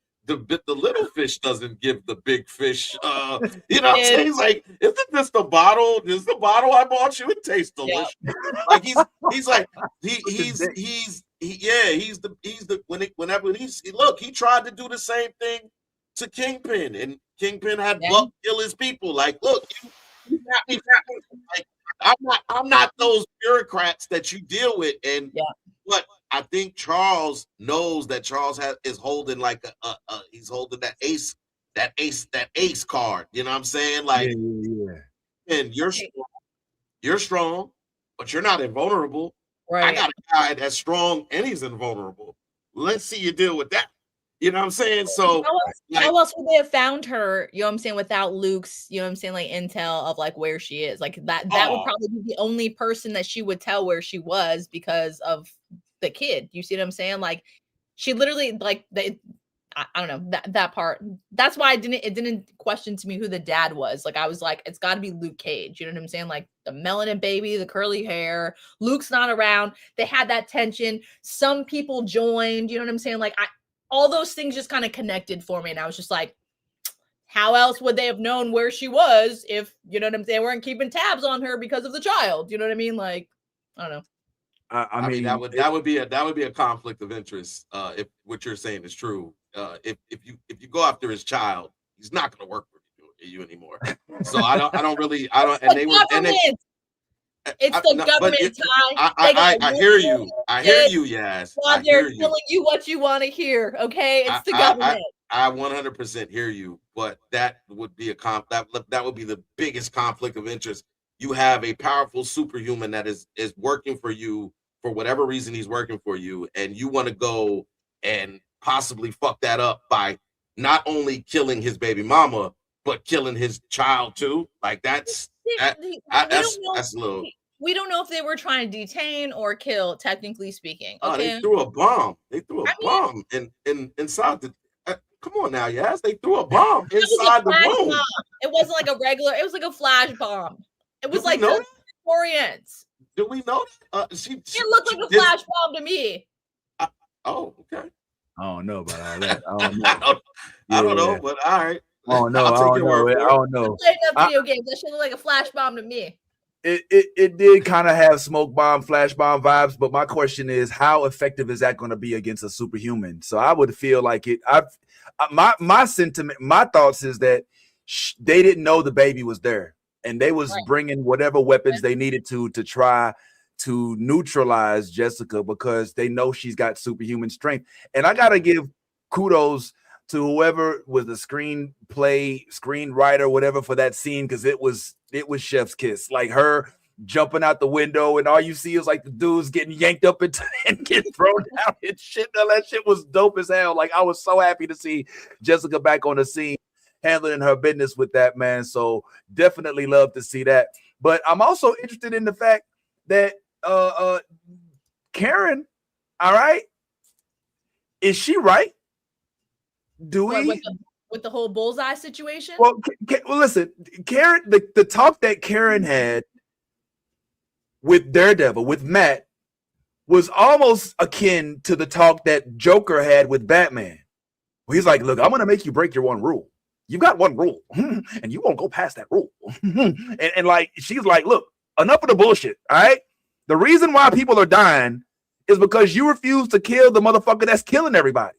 little fish doesn't give the big fish. You know what I'm saying? He's like, isn't this the bottle? This is the bottle I bought you. It tastes delicious. Like he's like he's the whenever he tried to do the same thing to Kingpin, and Kingpin had Buck kill his people. Like, look, you got me. Like, I'm not those bureaucrats that you deal with. And but I think Charles knows that Charles is holding like he's holding that ace card. You know what I'm saying? Like, and you're strong, but you're not invulnerable. Right. I got a guy that's strong and he's invulnerable. Let's see you deal with that. You know what I'm saying? So how else would they have found her, you know what I'm saying, without Luke's, you know what I'm saying, like intel of like where she is? Like that would probably be the only person that she would tell where she was because of the kid. You see what I'm saying? Like she literally like I don't know that part. That's why it didn't question to me who the dad was. Like I was like, it's got to be Luke Cage. You know what I'm saying? Like the melanin baby, the curly hair. Luke's not around. They had that tension. Some people joined. You know what I'm saying? Like all those things just kind of connected for me, and I was just like, how else would they have known where she was if, you know what I'm saying, they weren't keeping tabs on her because of the child? You know what I mean? Like, I don't know. I mean that would be a conflict of interest if what you're saying is true. If you go after his child, he's not going to work for you anymore. So I don't. And they were. And it's the government, Ty. I hear you. I hear you, Yaz. While they're telling you what you want to hear, okay? It's the government. I 100% hear you, but that would be that would be the biggest conflict of interest. You have a powerful superhuman that is working for you for whatever reason he's working for you, and you want to go and possibly fuck that up by not only killing his baby mama, but killing his child too. Like that's a little. We don't know if they were trying to detain or kill, technically speaking. Okay? Oh, they threw a bomb. They threw a bomb inside the. Come on now, yes. They threw a bomb inside the room. Bomb. It wasn't like a regular. It was like a flash bomb. It was like the Orients. Do we know that? It looked like a flash bomb to me. Oh, okay. I don't know about all that. I don't know, but all right. Oh no, I don't know. Playing that video game, that shit looked like a flash bomb to me. It did kind of have smoke bomb, flash bomb vibes, but my question is, how effective is that going to be against a superhuman? So I would feel like it. My sentiment, my thoughts is that they didn't know the baby was there, and they was bringing whatever weapons they needed to try to neutralize Jessica because they know she's got superhuman strength. And I gotta give kudos to whoever was the screenwriter, whatever, for that scene, because it was chef's kiss. Like her jumping out the window, and all you see is like the dudes getting yanked up and getting thrown down and shit. That shit was dope as hell. Like I was so happy to see Jessica back on the scene, handling her business with that, man. So definitely love to see that. But I'm also interested in the fact that Karen, all right, is she right? Do we with the whole bullseye situation? Well, listen, Karen, the talk that Karen had with Daredevil, with Matt, was almost akin to the talk that Joker had with Batman. Well, he's like, look, I'm going to make you break your one rule. you got one rule, and you won't go past that rule. and like she's like, look, enough of the bullshit. All right. The reason why people are dying is because you refuse to kill the motherfucker that's killing everybody.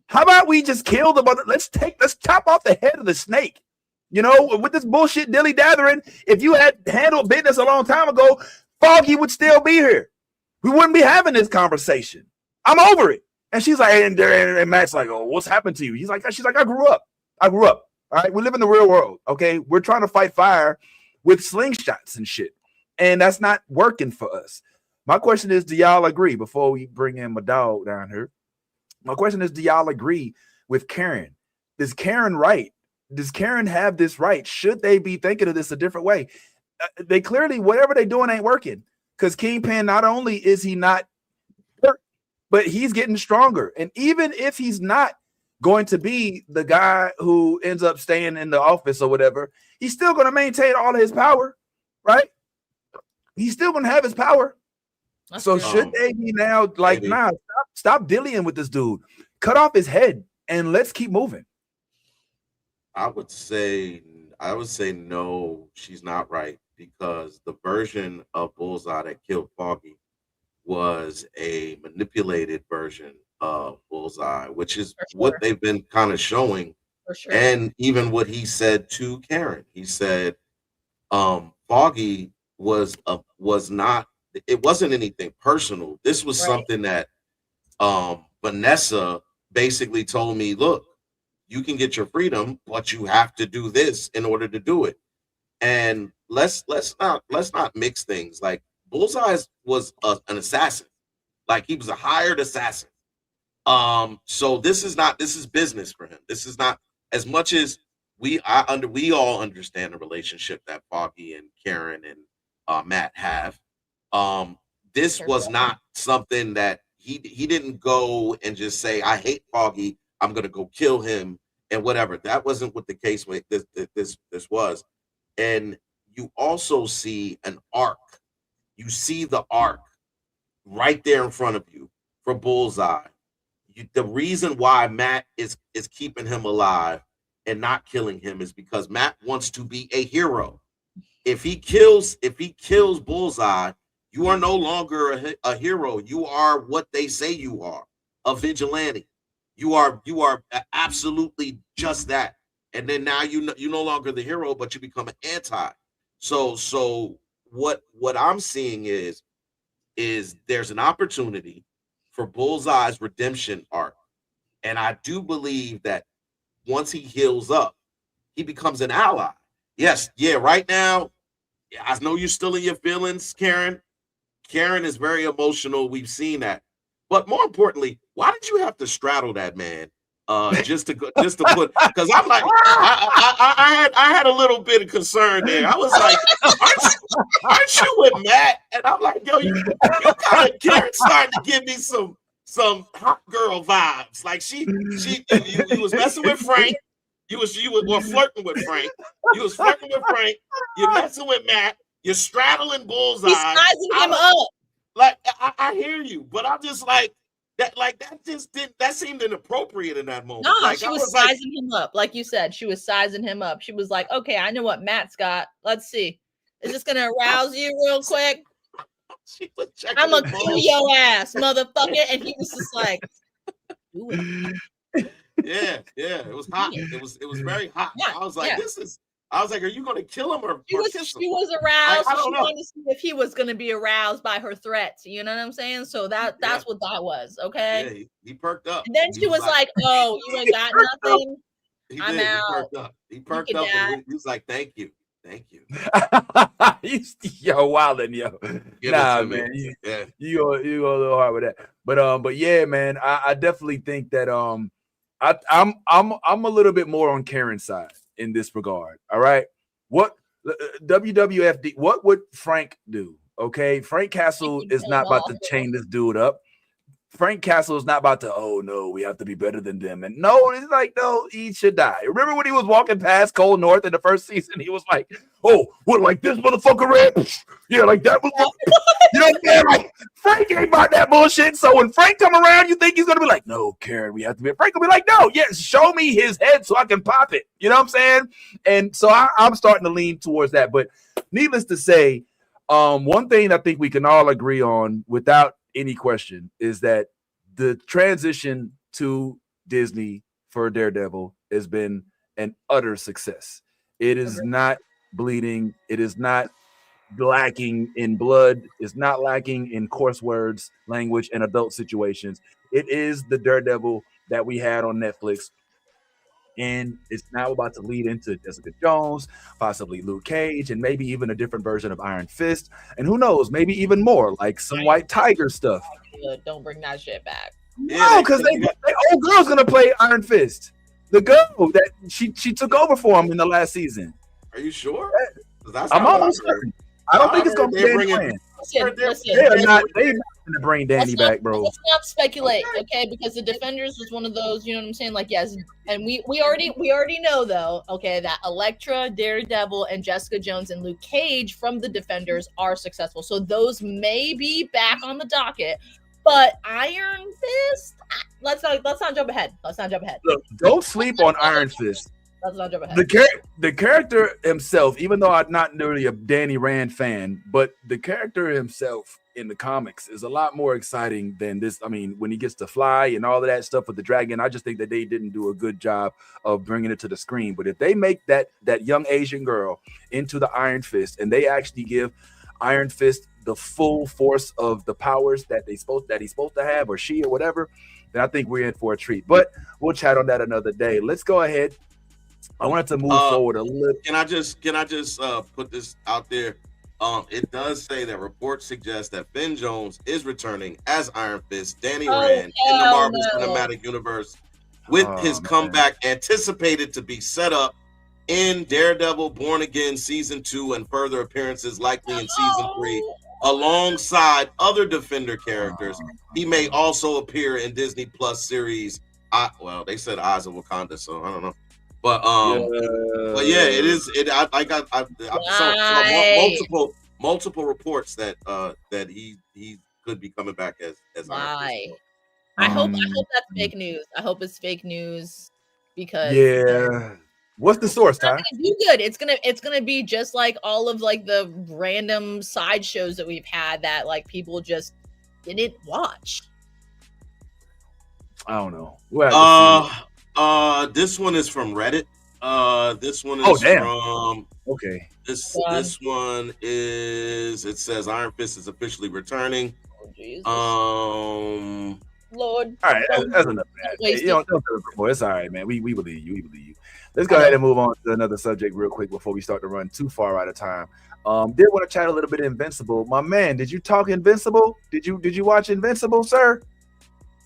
How about we just kill the mother? Let's chop off the head of the snake. You know, with this bullshit dilly dathering, if you had handled business a long time ago, Foggy would still be here. We wouldn't be having this conversation. I'm over it. And she's like, and Matt's like, oh, what's happened to you? She's like, I grew up. All right. We live in the real world. Okay. We're trying to fight fire with slingshots and shit. And that's not working for us. My question is, do y'all agree before we bring in my dog down here? My question is, do y'all agree with Karen? Is Karen right? Does Karen have this right? Should they be thinking of this a different way? They clearly, whatever they're doing ain't working. Because Kingpin, not only is he not hurt, but he's getting stronger. And even if he's not going to be the guy who ends up staying in the office or whatever, he's still going to maintain all of his power, right? He's still going to have his power. That's so true. Should they be now like, maybe. Nah, stop dillying with this dude. Cut off his head and let's keep moving. I would say no, she's not right, because the version of Bullseye that killed Foggy was a manipulated version of Bullseye, which is what they've been kind of showing. For sure. And even what he said to Karen, he said Foggy was not, it wasn't anything personal. This was something that Vanessa basically told me, look, you can get your freedom, but you have to do this in order to do it. And let's not mix things. Like Bullseye was an assassin. Like he was a hired assassin. So this is business for him. This is not, as much as we all understand the relationship that Foggy and Karen and Matt have. This was not something that he didn't go and just say, I hate Foggy, I'm gonna go kill him and whatever. That wasn't what the case with this was. And you also see an arc. You see the arc right there in front of you for Bullseye. The reason why Matt is keeping him alive and not killing him is because Matt wants to be a hero. If he kills Bullseye, you are no longer a hero. You are what they say you are, a vigilante. You are absolutely just that. And then now you're no longer the hero, but you become an anti. So what I'm seeing is there's an opportunity for Bullseye's redemption arc. And I do believe that once he heals up, he becomes an ally. Yes, yeah, right now, I know you're still in your feelings, Karen. Karen is very emotional. We've seen that. But more importantly, why did you have to straddle that man? Just to put, because I'm like, I had a little bit of concern there. I was like, aren't you with Matt? And I'm like, yo, you kind of, Karen starting to give me some hot girl vibes. Like you was messing with Frank. You were flirting with Frank. You was flirting with Frank. You're messing with Matt. You're straddling Bullseye. He's sizing him up. Like I hear you, but I'm just like that. Like that seemed inappropriate in that moment. No, like, she was sizing him up, like you said. She was sizing him up. She was like, "Okay, I know what Matt's got. Let's see. Is this gonna arouse you real quick? I'm gonna kill your ass, motherfucker." And he was just like, "Do it." Yeah, it was hot. It was very hot. Yeah, I was like, I was like, are you going to kill him or kiss him? She was aroused. She wanted to see if he was going to be aroused by her threats. You know what I'm saying? So that's what that was. Okay. Yeah, he perked up. And then she was like, "Oh, you ain't got nothing. I'm out." He perked up. And he was like, "Thank you." Yo, wildin', yo. Nah, man. You go a little hard with that. But yeah, man. I definitely think that I'm a little bit more on Karen's side in this regard. All right. What WWFD, what would Frank do? Okay. Frank Castle is not about to chain this dude up. Frank Castle is not about to, oh no, we have to be better than them. And no, it's like, no, he should die. Remember when he was walking past Cole North in the first season? He was like, oh, what, like this motherfucker ran? Yeah, like that was, you know what I'm saying? Like, Frank ain't about that bullshit. So when Frank come around, you think he's gonna be like, no, Karen, we have to be. Frank will be like, no, yes, show me his head so I can pop it. You know what I'm saying? And so I'm starting to lean towards that. But needless to say, one thing I think we can all agree on without any question is that the transition to Disney for Daredevil has been an utter success. It is not bleeding. It is not lacking in blood. It's not lacking in coarse words, language, and adult situations. It is the Daredevil that we had on Netflix. And it's now about to lead into Jessica Jones, possibly Luke Cage, and maybe even a different version of Iron Fist. And who knows, maybe even more, like some White Tiger stuff. Don't bring that shit back. No, because the old girl's going to play Iron Fist. The girl that she took over for him in the last season. Are you sure? I'm almost certain. I don't think it's going to be Danny Rand. They're not going to bring Danny back, bro. Let's not speculate, okay? Because the Defenders was one of those, you know what I'm saying? Like, yes, and we already know though, okay, that Elektra, Daredevil, and Jessica Jones and Luke Cage from the Defenders are successful. So those may be back on the docket. But Iron Fist, let's not jump ahead. Look, don't sleep on Iron Fist. Let's not jump ahead. The character himself, even though I'm not really a Danny Rand fan, but the character himself in the comics is a lot more exciting than this. I mean, when he gets to fly and all of that stuff with the dragon, I just think that they didn't do a good job of bringing it to the screen. But if they make that young Asian girl into the Iron Fist and they actually give Iron Fist the full force of the powers that he's supposed to have, or she, or whatever, then I think we're in for a treat. But we'll chat on that another day. Let's go ahead. I wanted to move forward a little. Can I just put this out there? It does say that reports suggest that Finn Jones is returning as Iron Fist, Danny Rand in the Marvel Cinematic Universe, with his comeback anticipated to be set up in Daredevil Born Again Season 2 and further appearances likely in Season 3 alongside other Defender characters. He may also appear in Disney Plus series. Well, they said Eyes of Wakanda, so I don't know. But yeah, it is. I saw multiple reports that he could be coming back as Iron Fist. I hope that's fake news. I hope it's fake news because What's the source, Ty? It's gonna be good. It's gonna be just like all of like the random side shows that we've had that like people just didn't watch. I don't know. This one is from Reddit. This one is from This one is. It says Iron Fist is officially returning. Lord. All right, that's enough. Don't it's all right, man. We believe you. We believe you. Let's go ahead and move on to another subject real quick before we start to run too far out of time. Did want to chat a little bit of Invincible. My man, did you talk Invincible? Did you watch Invincible, sir?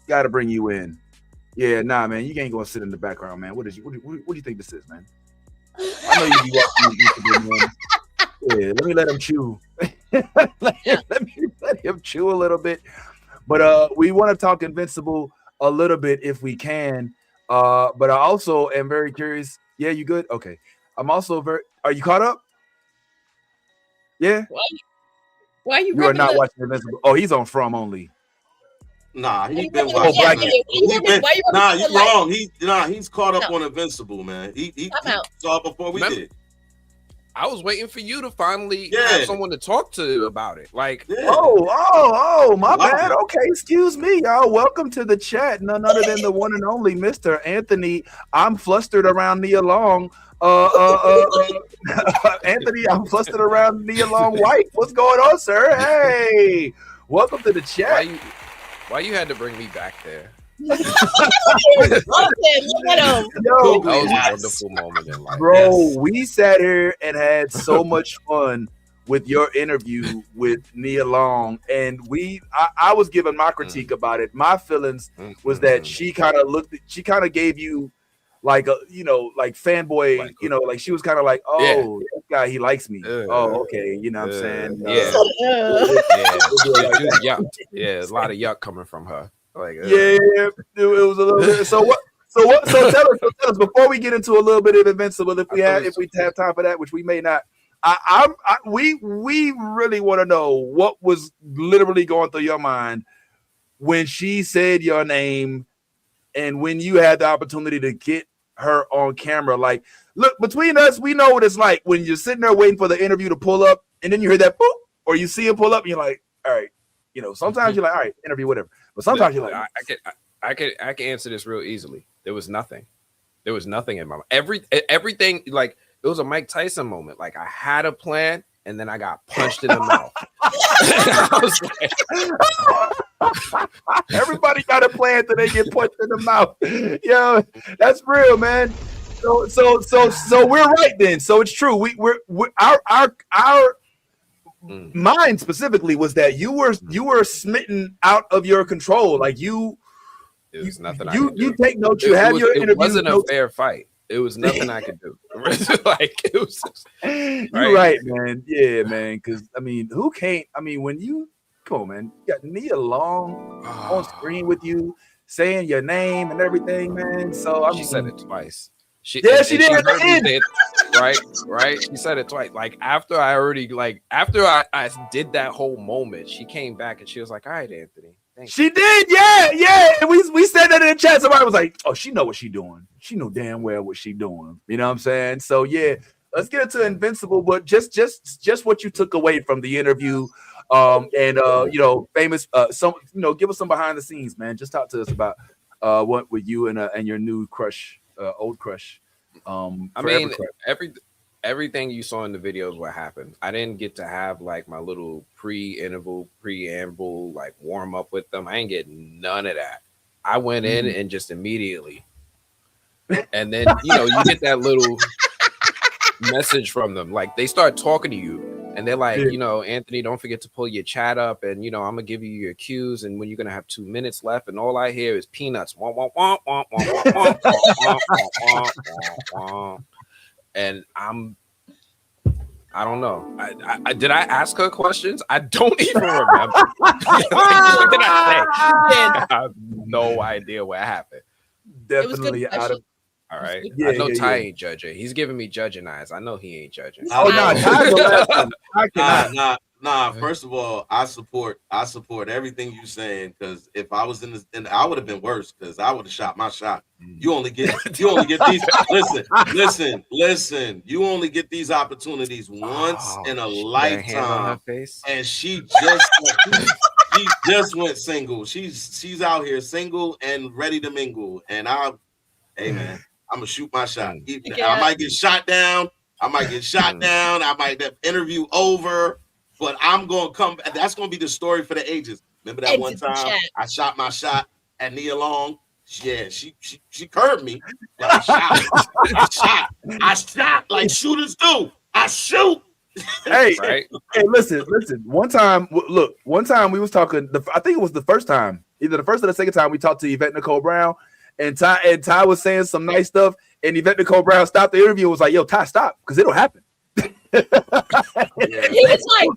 Got to bring you in. Yeah, nah, man, you ain't gonna sit in the background, man. What do you think this is, man? I know you be watching Invincible, man. Yeah, let me let him chew. let him chew a little bit. But we want to talk Invincible a little bit if we can. But I also am very curious. Yeah, you good? Okay. I'm also are you caught up? Yeah. Why are you? You are not watching Invincible. Oh, he's on From only. Nah, he's been watching. Nah, you're wrong. He's caught up on Invincible, man. He saw it before we did. I was waiting for you to finally have someone to talk to about it. Like, my bad. Okay, excuse me, y'all. Welcome to the chat. None other than the one and only Mr. Anthony. I'm flustered around Nia Long. Anthony, I'm flustered around Nia Long White. What's going on, sir? Hey, welcome to the chat. Why you had to bring me back there? Look at him. Yo, that was a wonderful moment in life. Bro, we sat here and had so much fun with your interview with Nia Long, and I was giving my critique about it. My feelings was that she kind of gave you like a, like fanboy, like she was kind of like, this guy, he likes me. Okay, you know what I'm saying? Yeah, a lot of yuck coming from her. Like, it was a little bit. So what? So tell us before we get into a little bit of Invincible, if we have time for that, which we may not. We really want to know what was literally going through your mind when she said your name, and when you had the opportunity to get her on camera. Like, look, between us, we know what it's like when you're sitting there waiting for the interview to pull up, and then you hear that boop, or you see it pull up, and you're like, all right, sometimes you're like, all right, interview, whatever. But sometimes you're like, I can answer this real easily. There was nothing. There was nothing in my mind. Everything, like, it was a Mike Tyson moment. Like, I had a plan, and then I got punched in the mouth. I was like, everybody got a plan till they get punched in the mouth. Yo, that's real, man. So we're right then. So it's true. We're our mind specifically was that you were smitten out of your control. Like it was nothing. You take notes. You have your interview. It wasn't a fair fight. It was nothing I could do. Like, it was just, you're right, man. Yeah, man. Because I mean, who can't? I mean, when you come on, man, you got Nia Long on screen with you saying your name and everything, man. So she said it twice. She did. Right. She said it twice. Like, after I did that whole moment, she came back and she was like, "All right, Anthony." She did, yeah. And we said that in the chat. Somebody was like, "Oh, she know what she doing. She know damn well what she doing." You know what I'm saying? So yeah, let's get into Invincible. But just what you took away from the interview, famous. Give us some behind the scenes, man. Just talk to us about what with you and your new crush, old crush. I mean, everything you saw in the videos what happened. I didn't get to have like my little preamble, like warm up with them. I ain't getting none of that. I went in and just immediately, and then you get that little message from them. Like, they start talking to you, and they're like, Anthony, don't forget to pull your chat up, and I'm gonna give you your cues, and when you're gonna have 2 minutes left, and all I hear is peanuts. And I don't know. I did I ask her questions? I don't even remember. What did I say? I have no idea what happened. Definitely out of. All right. I know Ty ain't judging. He's giving me judging eyes. I know he ain't judging. Oh no, Ty's the last one. Nah. First of all, I support everything you saying, because if I was in this, I would have been worse, because I would have shot my shot. You only get these. Listen. You only get these opportunities once in a lifetime. And she just went single. She's out here single and ready to mingle. And hey man, I'm gonna shoot my shot. I might get shot down. I might have interview over. But I'm going to come. That's going to be the story for the ages. Remember that one time I shot my shot at Nia Long? Yeah, she curved me. But I shot like shooters do. I shoot. Hey, listen. One time we was talking. I think it was the first time, either the first or the second time we talked to Yvette Nicole Brown, and Ty was saying some nice stuff, and Yvette Nicole Brown stopped the interview and was like, "Yo, Ty, stop, because it'll happen." He was like,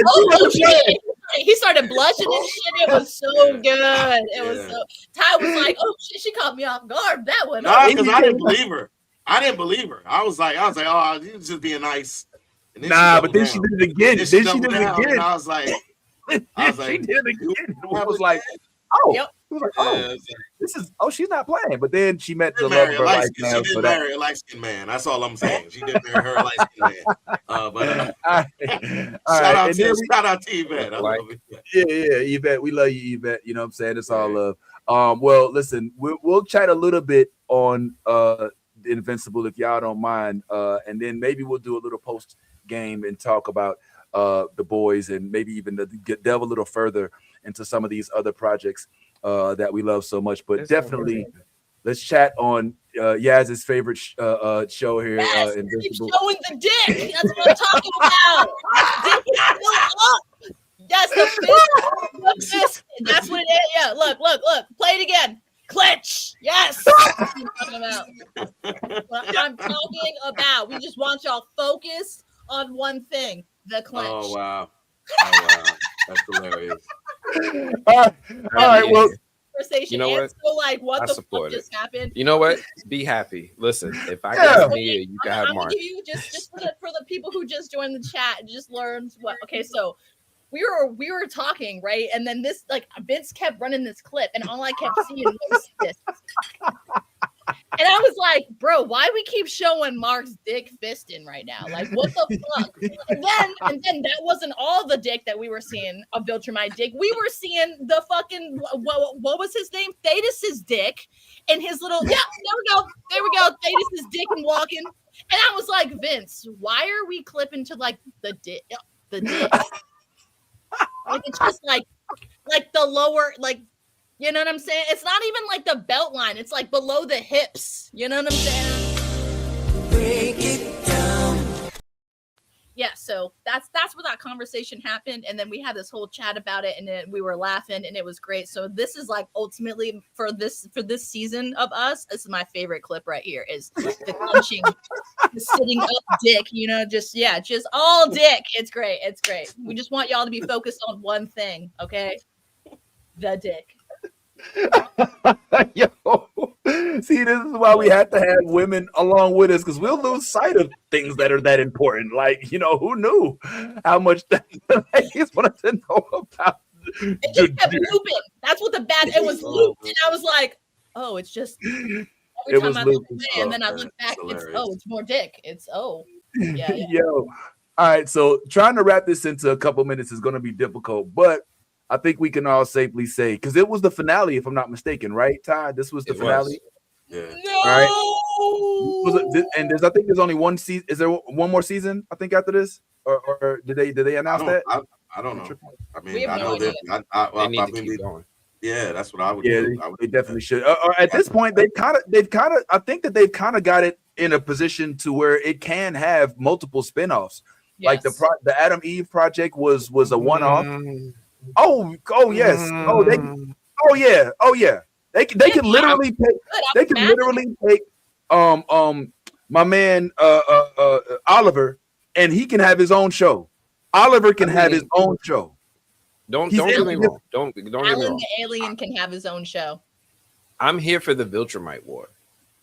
oh shit. He started blushing and shit. It was so good. It was so. Ty was like, oh shit, she caught me off guard. That one. No, because I didn't believe her. I was like, oh, you just being nice. But then she did it again. Then she did it again. And I was like, she did it again. I was like, oh. Yep. He was like, oh, this is. Oh, she's not playing. But then she met the love of her life. She did marry a light skinned man. That's all I'm saying. She did marry her light skinned man. Shout out to Yvette. I love it. Yeah, Yvette. We love you, Yvette. You know what I'm saying? It's all love. Well, listen, we'll chat a little bit on Invincible if y'all don't mind, and then maybe we'll do a little post game and talk about the boys, and maybe even delve a little further into some of these other projects that we love so much. But definitely, let's chat on Yaz's favorite show here. Yes, Invincible. Showing the dick. That's what I'm talking about. Dick is still up. Yes, the fist. That's what it is. Yeah, look. Play it again. Clench. Yes. That's what I'm talking about. We just want y'all focused on one thing: the clench. Oh wow. That's hilarious. All right. Well, conversation. You know what? So like, what I the support fuck just happened? You know what? Be happy. Listen, if I can have Nia, you can have I'm gonna Mark. give you just for the people who just joined the chat and just learned what. Okay, so we were talking, right, and then this like Vince kept running this clip, and all I kept seeing was this. And I was like, bro, why we keep showing Mark's dick fisting right now? Like, what the fuck? And then that wasn't all the dick that we were seeing of Viltrumite dick. We were seeing the fucking what was his name? Thetis's dick and his little there we go. Thetis's dick and walking. And I was like, Vince, why are we clipping to like the dick? Like it's just like the lower like. You know what I'm saying? It's not even like the belt line. It's like below the hips. You know what I'm saying? Break it down. Yeah, so that's where that conversation happened. And then we had this whole chat about it, and then we were laughing, and it was great. So this is like ultimately for this season of us, this is my favorite clip right here is the clenching, the sitting up dick, you know, just all dick. It's great. It's great. We just want y'all to be focused on one thing, okay? The dick. Yo, see, this is why we have to have women along with us, because we'll lose sight of things that are that important. Like, you know, who knew how much the ladies wanted to know about? It just kept looping. That's what it was looped, and I was like, oh, it's just every time I look away, and then I look back, it's more dick. Yeah. Yo, all right. So trying to wrap this into a couple minutes is going to be difficult, but I think we can all safely say, because it was the finale, if I'm not mistaken, right, Ty? This was the finale. Yeah. No! Right. And I think there's only one season. Is there one more season? I think after this, or did they announce that? I don't know. I mean, I know that. They need to keep going. Yeah, that's what I would do. They definitely should. At this point, they've kind of. I think that they've kind of got it in a position to where it can have multiple spinoffs. Yes. Like the Adam Eve project was a one-off. Oh yes. Yeah. They can literally take my man Oliver, and he can have his own show. Oliver can have his own show. Don't get me wrong. Don't get me wrong. The alien can have his own show. I'm here for the Viltrumite war,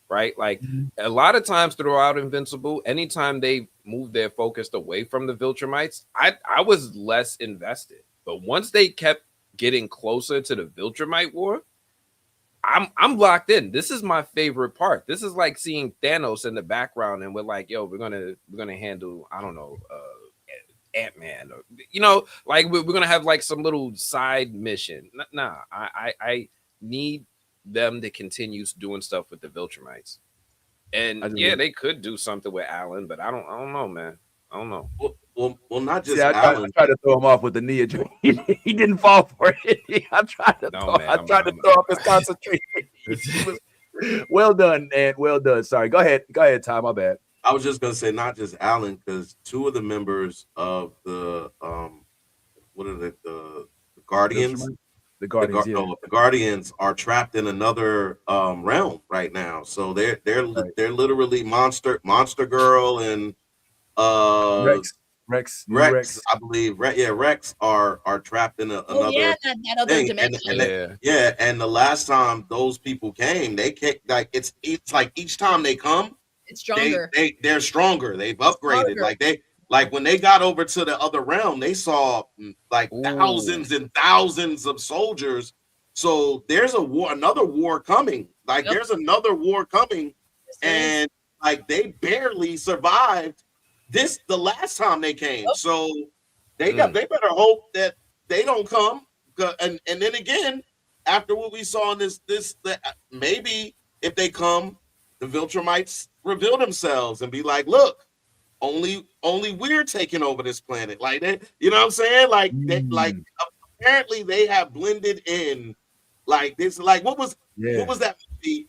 right? Like a lot of times throughout Invincible, anytime they moved their focus away from the Viltrumites, I was less invested. But once they kept getting closer to the Viltrumite war, I'm locked in. This is my favorite part. This is like seeing Thanos in the background, and we're like, yo, we're gonna handle, I don't know, Ant-Man, or you know, like we're gonna have like some little side mission. Nah, I need them to continue doing stuff with the Viltrumites. And they could do something with Alan, but I don't know, man. I don't know. Well, not just Alan. I tried to throw him off with the Nia. He didn't fall for it. I tried to throw off his concentration. Well done, man. Well done. Sorry. Go ahead, Ty. My bad. I was just gonna say not just Alan, because two of the members of the what are the Guardians? The Guardians, the Guardians are trapped in another realm right now. So they're literally Monster Girl and Rex, I believe. Rex are trapped in another that other dimension. And the last time those people came, they came like it's like each time they come, it's stronger. They're stronger. They've upgraded. Like when they got over to the other realm, they saw like thousands and thousands of soldiers. So there's another war coming. Like there's another war coming, and like they barely survived the last time they came. So they better hope that they don't come. And then again, after what we saw in this maybe if they come, the Viltrumites reveal themselves and be like, look, only we're taking over this planet. Like that, you know what I'm saying? Like like apparently they have blended in like this. Like what was that movie?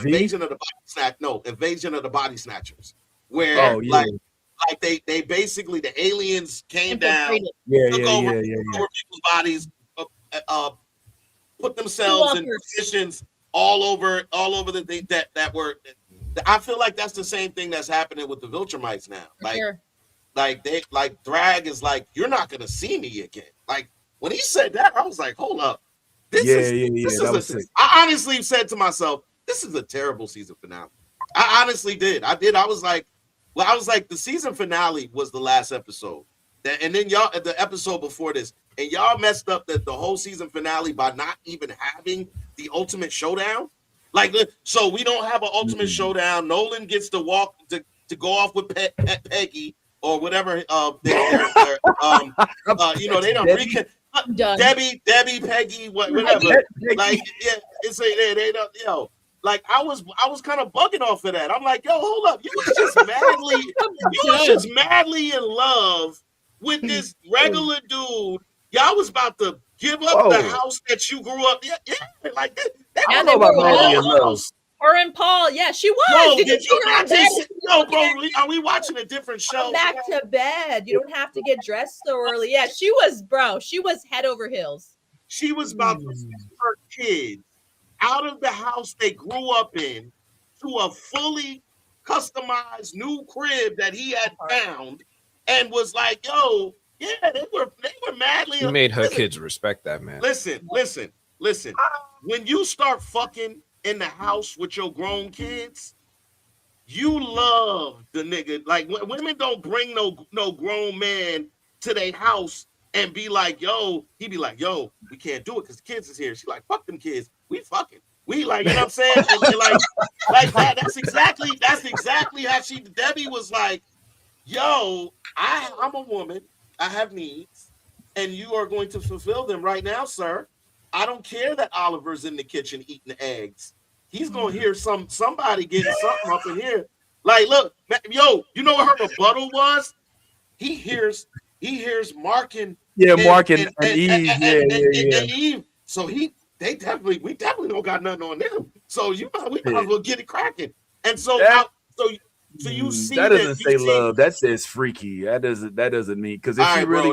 Invasion of the Body Snatchers. Where like they basically the aliens came down, took over people's bodies, put themselves in positions all over that were. I feel like that's the same thing that's happening with the Viltrumites now. Like Thrag is like, you're not gonna see me again. Like when he said that, I was like, hold up. That was sick. I honestly said to myself, this is a terrible season finale. I honestly did. I was like, the season finale was the last episode. And then y'all, the episode before this, and y'all messed up the whole season finale by not even having the ultimate showdown. Like, so we don't have an ultimate showdown. Nolan gets to walk to go off with Peggy or whatever. They don't Debbie, Peggy, whatever. Like, yeah, it's they don't, Like, I was kind of bugging off of that. I'm like, yo, hold up, you was just madly in love with this regular dude. Y'all was about to give up the house that you grew up. Yeah, like that. Yeah, they were all her and Paul. Yeah, she was. Did you not just, bro? Are we watching a different show? Back to bed. You don't have to get dressed so early. Yeah, she was, bro. She was head over heels. She was about to send her kids out of the house they grew up in to a fully customized new crib that he had found, and was like, "Yo, yeah, they were madly." He made her kids respect that, man. Listen. When you start fucking in the house with your grown kids, you love the nigga. Like, women don't bring no grown man to their house and be like, yo, he be like, yo, we can't do it because the kids is here. She like, fuck them kids. We fucking. We like, you know what I'm saying? And like that. That's exactly how Debbie was like, yo, I'm a woman. I have needs, and you are going to fulfill them right now, sir. I don't care that Oliver's in the kitchen eating eggs. He's gonna hear somebody getting something up in here. Like, look, yo, you know what her rebuttal was? He hears Mark and Mark and Eve. And Eve. So we definitely don't got nothing on them. So we might as well get it cracking. And so so you see that doesn't say love. That says freaky. That doesn't mean, because if she really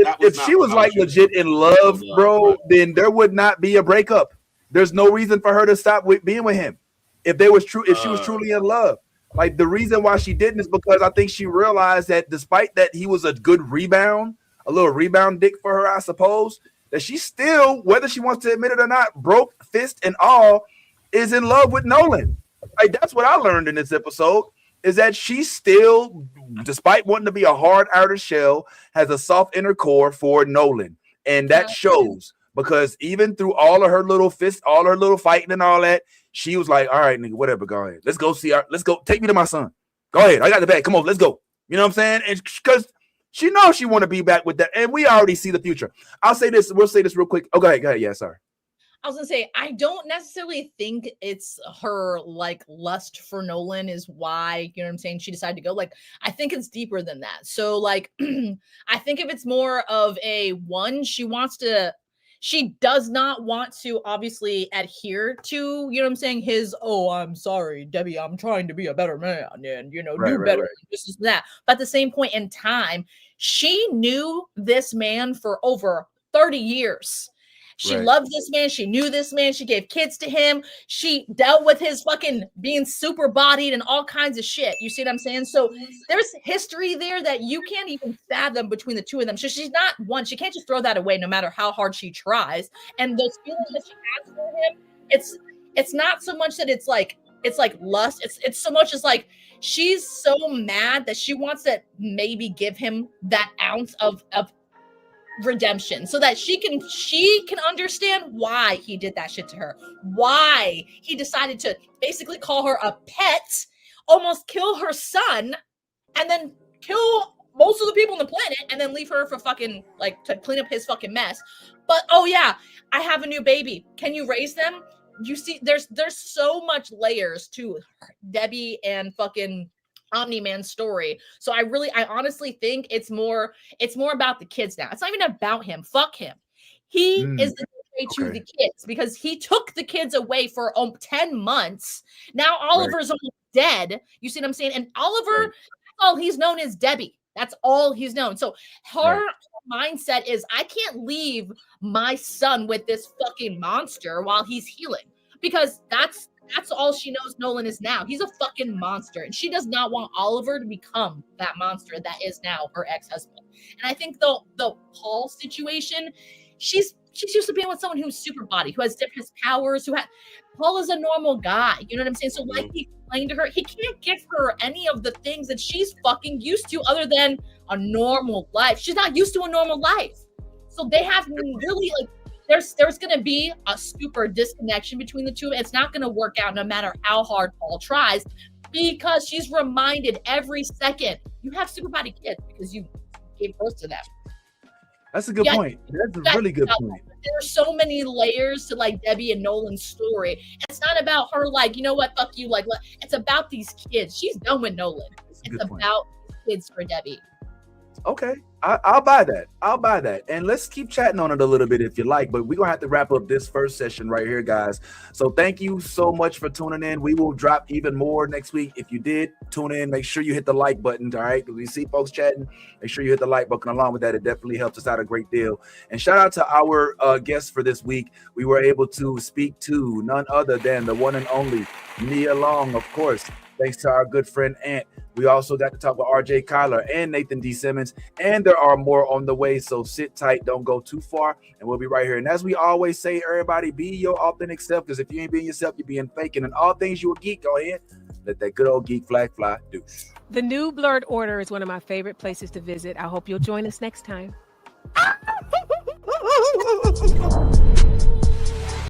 if she was like legit in love, bro, then there would not be a breakup. There's no reason for her to stop being with him. If she was truly in love. Like, the reason why she didn't is because I think she realized that despite that he was a good rebound, a little rebound dick for her, I suppose, that she still, whether she wants to admit it or not, broke fist and all, is in love with Nolan. Like, that's what I learned in this episode, is that she still, despite wanting to be a hard outer shell, has a soft inner core for Nolan. And that shows, because even through all of her little fists, all her little fighting and all that, she was like, all right, nigga, whatever, go ahead. Let's go take me to my son. Go ahead. I got the bag. Come on, let's go. You know what I'm saying? And because she knows she want to be back with that. And we already see the future. We'll say this real quick. Oh, go ahead. Yeah, sorry. I was gonna say, I don't necessarily think it's her like lust for Nolan is why, you know what I'm saying, she decided to go. Like, I think it's deeper than that. So like, I think if it's more of she does not want to obviously adhere to, you know what I'm saying, his, oh, I'm sorry, Debbie, I'm trying to be a better man and, do better. Right. This is that. But at the same point in time, she knew this man for over 30 years. She loved this man. She knew this man. She gave kids to him. She dealt with his fucking being super bodied and all kinds of shit. You see what I'm saying? So there's history there that you can't even fathom between the two of them. So she's not one. She can't just throw that away no matter how hard she tries. And those feelings that she has for him, it's not so much that it's like lust. It's so much as like she's so mad that she wants to maybe give him that ounce of redemption, so that she can understand why he did that shit to her, why he decided to basically call her a pet, almost kill her son, and then kill most of the people on the planet, and then leave her for fucking like to clean up his fucking mess. But oh yeah, I have a new baby. Can you raise them? You see, there's so much layers to Debbie and fucking Omni-Man's story. So I honestly think it's more about the kids now. It's not even about him. Fuck him. He is the way to the kids, because he took the kids away for 10 months. Now Oliver's almost dead. You see what I'm saying? And Oliver, all he's known is Debbie. That's all he's known. So her mindset is, I can't leave my son with this fucking monster while he's healing, because that's That's all she knows Nolan is now. He's a fucking monster. And she does not want Oliver to become that monster that is now her ex-husband. And I think the Paul situation, she's used to being with someone who's super body, who has different powers, Paul is a normal guy. You know what I'm saying? So like he explained to her, he can't give her any of the things that she's fucking used to other than a normal life. She's not used to a normal life. So they have really like, there's going to be a super disconnection between the two. It's not going to work out no matter how hard Paul tries, because she's reminded every second, you have super body kids because you gave birth to them. That's a good point. That's a really good point. There's so many layers to like Debbie and Nolan's story. It's not about her like, you know what, fuck you. Like, it's about these kids. She's done with Nolan. It's about kids for Debbie. Okay, I'll buy that. I'll buy that. And let's keep chatting on it a little bit if you like, but we're going to have to wrap up this first session right here, guys. So thank you so much for tuning in. We will drop even more next week. If you did tune in, make sure you hit the like button, all right? We see folks chatting. Make sure you hit the like button. Along with that, it definitely helps us out a great deal. And shout out to our guests for this week. We were able to speak to none other than the one and only Nia Long, of course, thanks to our good friend Ant. We also got to talk with RJ Cyler and Nathan D Simmons, and there are more on the way, so sit tight, don't go too far, and we'll be right here. And as we always say, everybody, be your authentic self, because if you ain't being yourself, you're being fake. And in all things you a geek, go ahead, let that good old geek flag fly. Deuce. The new Blurred Order is one of my favorite places to visit. I hope you'll join us next time.